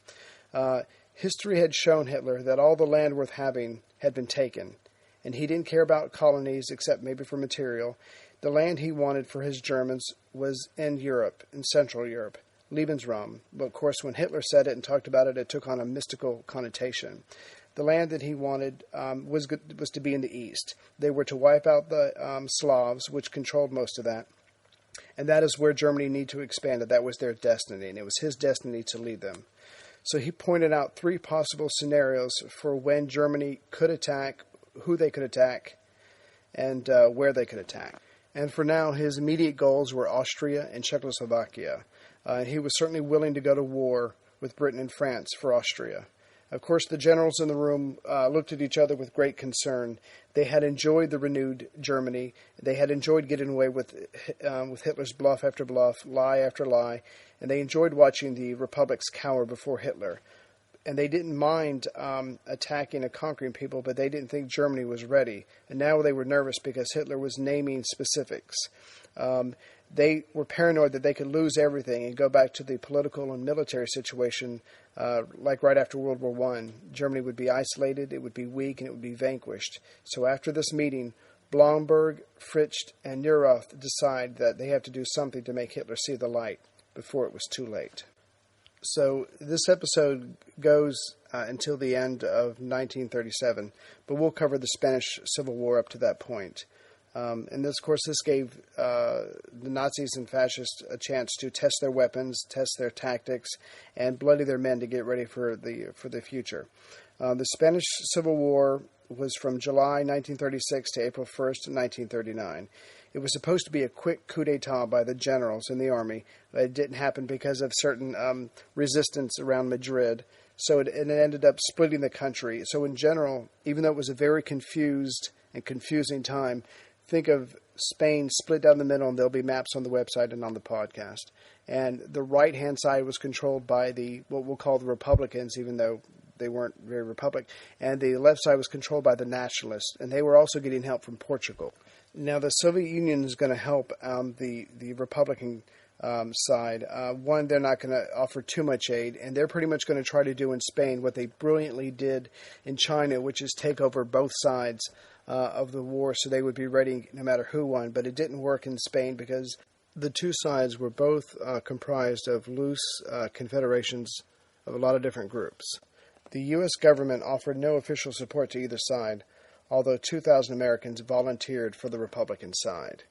History had shown Hitler that all the land worth having had been taken, and he didn't care about colonies except maybe for material. The land he wanted for his Germans was in Europe, in Central Europe, Lebensraum. But of course, when Hitler said it and talked about it, it took on a mystical connotation. The land that he wanted was to be in the East. They were to wipe out the Slavs, which controlled most of that. And that is where Germany needed to expand. That was their destiny, and it was his destiny to lead them. So he pointed out three possible scenarios for when Germany could attack, who they could attack, and where they could attack. And for now, his immediate goals were Austria and Czechoslovakia. He was certainly willing to go to war with Britain and France for Austria. Of course, the generals in the room looked at each other with great concern. They had enjoyed the renewed Germany. They had enjoyed getting away with Hitler's bluff after bluff, lie after lie, and they enjoyed watching the republics cower before Hitler. And they didn't mind attacking and conquering people, but they didn't think Germany was ready. And now they were nervous because Hitler was naming specifics. They were paranoid that they could lose everything and go back to the political and military situation like right after World War I. Germany would be isolated, it would be weak, and it would be vanquished. So after this meeting, Blomberg, Fritsch, and Neurath decide that they have to do something to make Hitler see the light before it was too late. So this episode goes until the end of 1937, but we'll cover the Spanish Civil War up to that point. And this, of course, this gave the Nazis and fascists a chance to test their weapons, test their tactics, and bloody their men to get ready for the future. The Spanish Civil War was from July 1936 to April 1st, 1939. It was supposed to be a quick coup d'etat by the generals in the army. It didn't happen because of certain resistance around Madrid. So it ended up splitting the country. So in general, even though it was a very confused and confusing time, think of Spain split down the middle, and there'll be maps on the website and on the podcast. And the right-hand side was controlled by what we'll call the Republicans, even though they weren't very Republic. And the left side was controlled by the Nationalists, and they were also getting help from Portugal. Now, the Soviet Union is going to help the Republican side. One, they're not going to offer too much aid, and they're pretty much going to try to do in Spain what they brilliantly did in China, which is take over both sides of the war, so they would be ready no matter who won. But it didn't work in Spain because the two sides were both comprised of loose confederations of a lot of different groups. The U.S. government offered no official support to either side. although 2,000 Americans volunteered for the Republican side.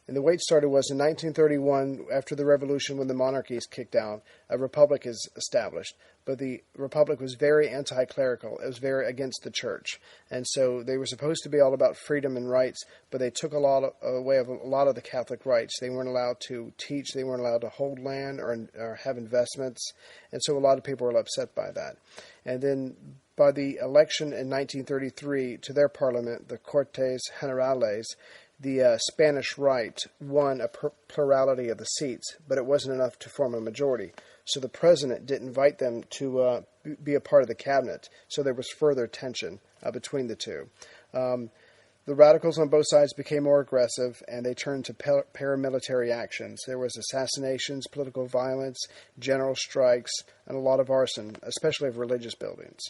And the way it started was in 1931, after the revolution, when the monarchy is kicked out, a republic is established. But the republic was very anti-clerical. It was very against the church. And so they were supposed to be all about freedom and rights, but they took away a lot of the Catholic rights. They weren't allowed to teach. They weren't allowed to hold land or have investments. And so a lot of people were upset by that. And then by the election in 1933 to their parliament, the Cortes Generales, the Spanish right won a plurality of the seats, but it wasn't enough to form a majority. So the president didn't invite them to be a part of the cabinet. So there was further tension between the two. The radicals on both sides became more aggressive, and they turned to paramilitary actions. There was assassinations, political violence, general strikes, and a lot of arson, especially of religious buildings.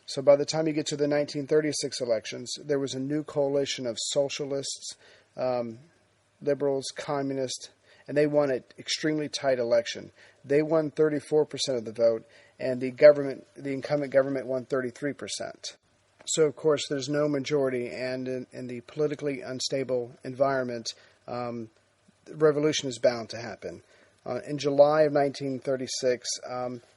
So by the time you get to the 1936 elections, there was a new coalition of socialists, liberals, communists, and they won an extremely tight election. They won 34% of the vote, and the incumbent government won 33%. So, of course, there's no majority, and in the politically unstable environment, revolution is bound to happen. In July of 1936,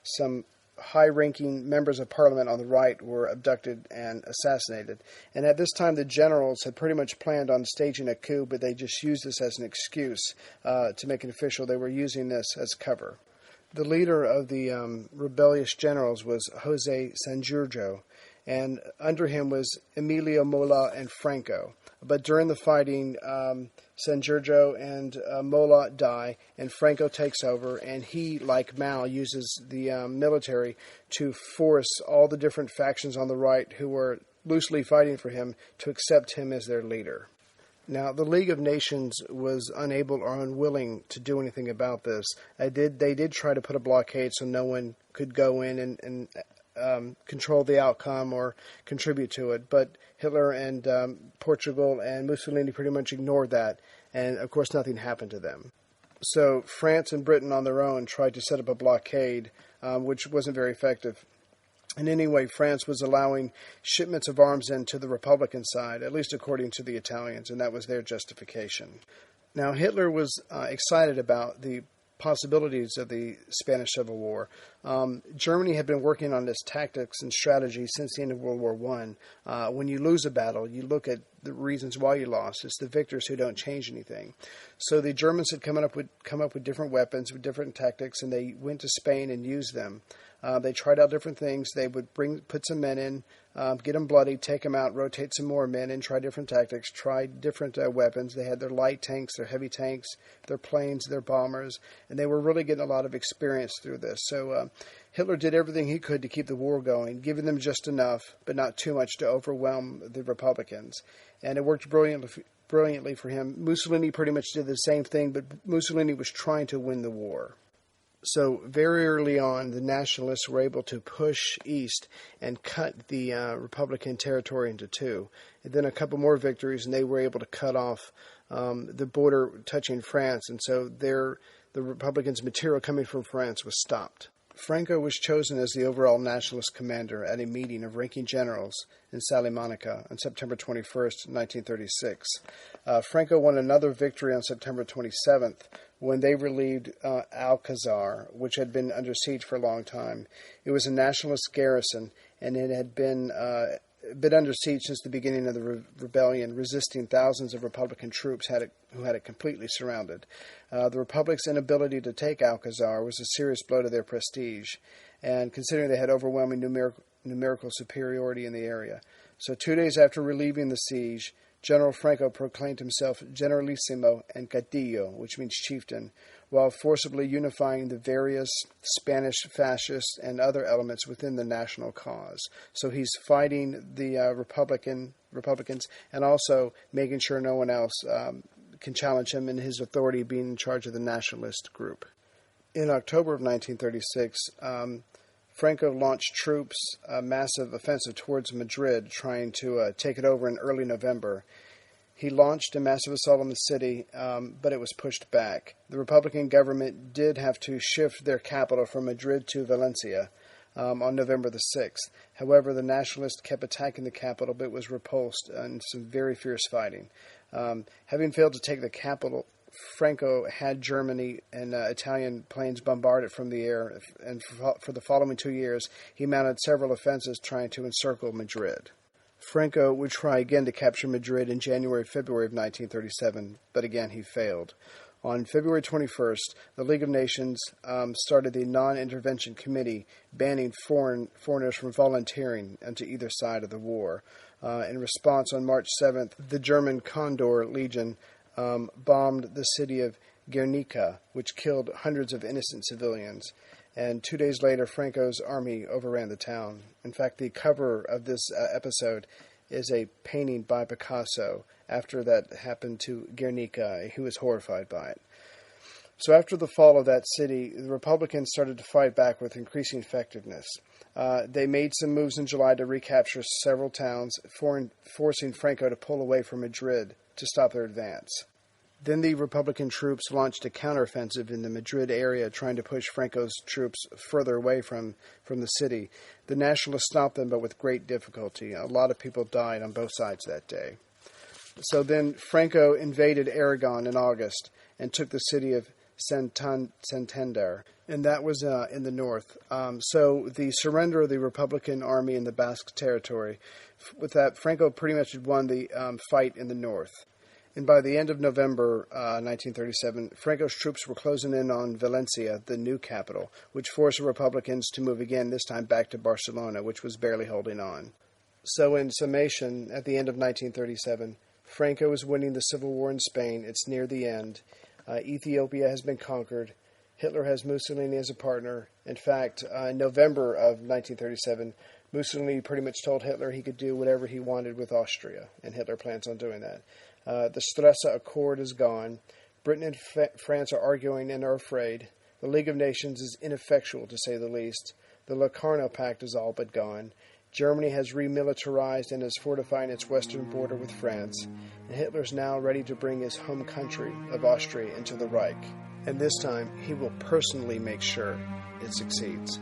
some high-ranking members of parliament on the right were abducted and assassinated. And at this time, the generals had pretty much planned on staging a coup, but they just used this as an excuse to make it official. They were using this as cover. The leader of the rebellious generals was Jose Sanjurjo, and under him was Emilio Mola and Franco. But during the fighting, Sanjurjo and Mola die, and Franco takes over, and he, like Mao, uses the military to force all the different factions on the right who were loosely fighting for him to accept him as their leader. Now, the League of Nations was unable or unwilling to do anything about this. They did try to put a blockade so no one could go in and control the outcome or contribute to it. But Hitler and Portugal and Mussolini pretty much ignored that. And, of course, nothing happened to them. So France and Britain on their own tried to set up a blockade, which wasn't very effective. And anyway, France was allowing shipments of arms into the Republican side, at least according to the Italians, and that was their justification. Now, Hitler was excited about the possibilities of the Spanish Civil War. Germany had been working on this tactics and strategy since the end of World War I. When you lose a battle, you look at the reasons why you lost. It's the victors who don't change anything. So the Germans had come up with different weapons, with different tactics, and they went to Spain and used them. They tried out different things. They would put some men in, get them bloody, take them out, rotate some more men in, try different tactics, try different weapons. They had their light tanks, their heavy tanks, their planes, their bombers, and they were really getting a lot of experience through this. So Hitler did everything he could to keep the war going, giving them just enough, but not too much to overwhelm the Republicans. And it worked brilliantly for him. Mussolini pretty much did the same thing, but Mussolini was trying to win the war. So very early on, the nationalists were able to push east and cut the Republican territory into two. And then a couple more victories, and they were able to cut off the border touching France. And so the Republicans' material coming from France was stopped. Franco was chosen as the overall nationalist commander at a meeting of ranking generals in Salamanca on September 21st, 1936. Franco won another victory on September 27th when they relieved Alcazar, which had been under siege for a long time. It was a nationalist garrison, and it had been under siege since the beginning of the rebellion, resisting thousands of Republican troops who had it completely surrounded. The Republic's inability to take Alcazar was a serious blow to their prestige, and considering they had overwhelming numerical superiority in the area. So 2 days after relieving the siege, General Franco proclaimed himself Generalissimo and Caudillo, which means chieftain, while forcibly unifying the various Spanish fascists and other elements within the national cause. So he's fighting the Republicans and also making sure no one else can challenge him in his authority being in charge of the nationalist group. In October of 1936, Franco launched troops a massive offensive towards Madrid, trying to take it over in early November. He launched a massive assault on the city, but it was pushed back. The Republican government did have to shift their capital from Madrid to Valencia. on November the 6th. However, the nationalists kept attacking the capital, but was repulsed in some very fierce fighting. Having failed to take the capital, Franco had Germany and Italian planes bombarded from the air, and for the following 2 years, he mounted several offensives trying to encircle Madrid. Franco would try again to capture Madrid in January-February of 1937, but again he failed. On February 21st, the League of Nations started the Non-Intervention Committee, banning foreigners from volunteering into either side of the war. In response, on March 7th, the German Condor Legion bombed the city of Guernica, which killed hundreds of innocent civilians. And 2 days later, Franco's army overran the town. In fact, the cover of this episode is a painting by Picasso after that happened to Guernica. He was horrified by it. So after the fall of that city, the Republicans started to fight back with increasing effectiveness. They made some moves in July to recapture several towns, forcing Franco to pull away from Madrid to stop their advance. Then the Republican troops launched a counteroffensive in the Madrid area, trying to push Franco's troops further away from the city. The Nationalists stopped them, but with great difficulty. A lot of people died on both sides that day. So then Franco invaded Aragon in August and took the city of Santander, and that was in the north. So the surrender of the Republican army in the Basque territory, with that, Franco pretty much had won the fight in the north. And by the end of November 1937, Franco's troops were closing in on Valencia, the new capital, which forced the Republicans to move again, this time back to Barcelona, which was barely holding on. So in summation, at the end of 1937, Franco is winning the civil war in Spain. It's near the end. Ethiopia has been conquered. Hitler has Mussolini as a partner. In fact, in November of 1937, Mussolini pretty much told Hitler he could do whatever he wanted with Austria, and Hitler plans on doing that. The Stresa Accord is gone. Britain and France are arguing and are afraid. The League of Nations is ineffectual, to say the least. The Locarno Pact is all but gone. Germany has remilitarized and is fortifying its western border with France. And Hitler's now ready to bring his home country of Austria into the Reich. And this time, he will personally make sure it succeeds.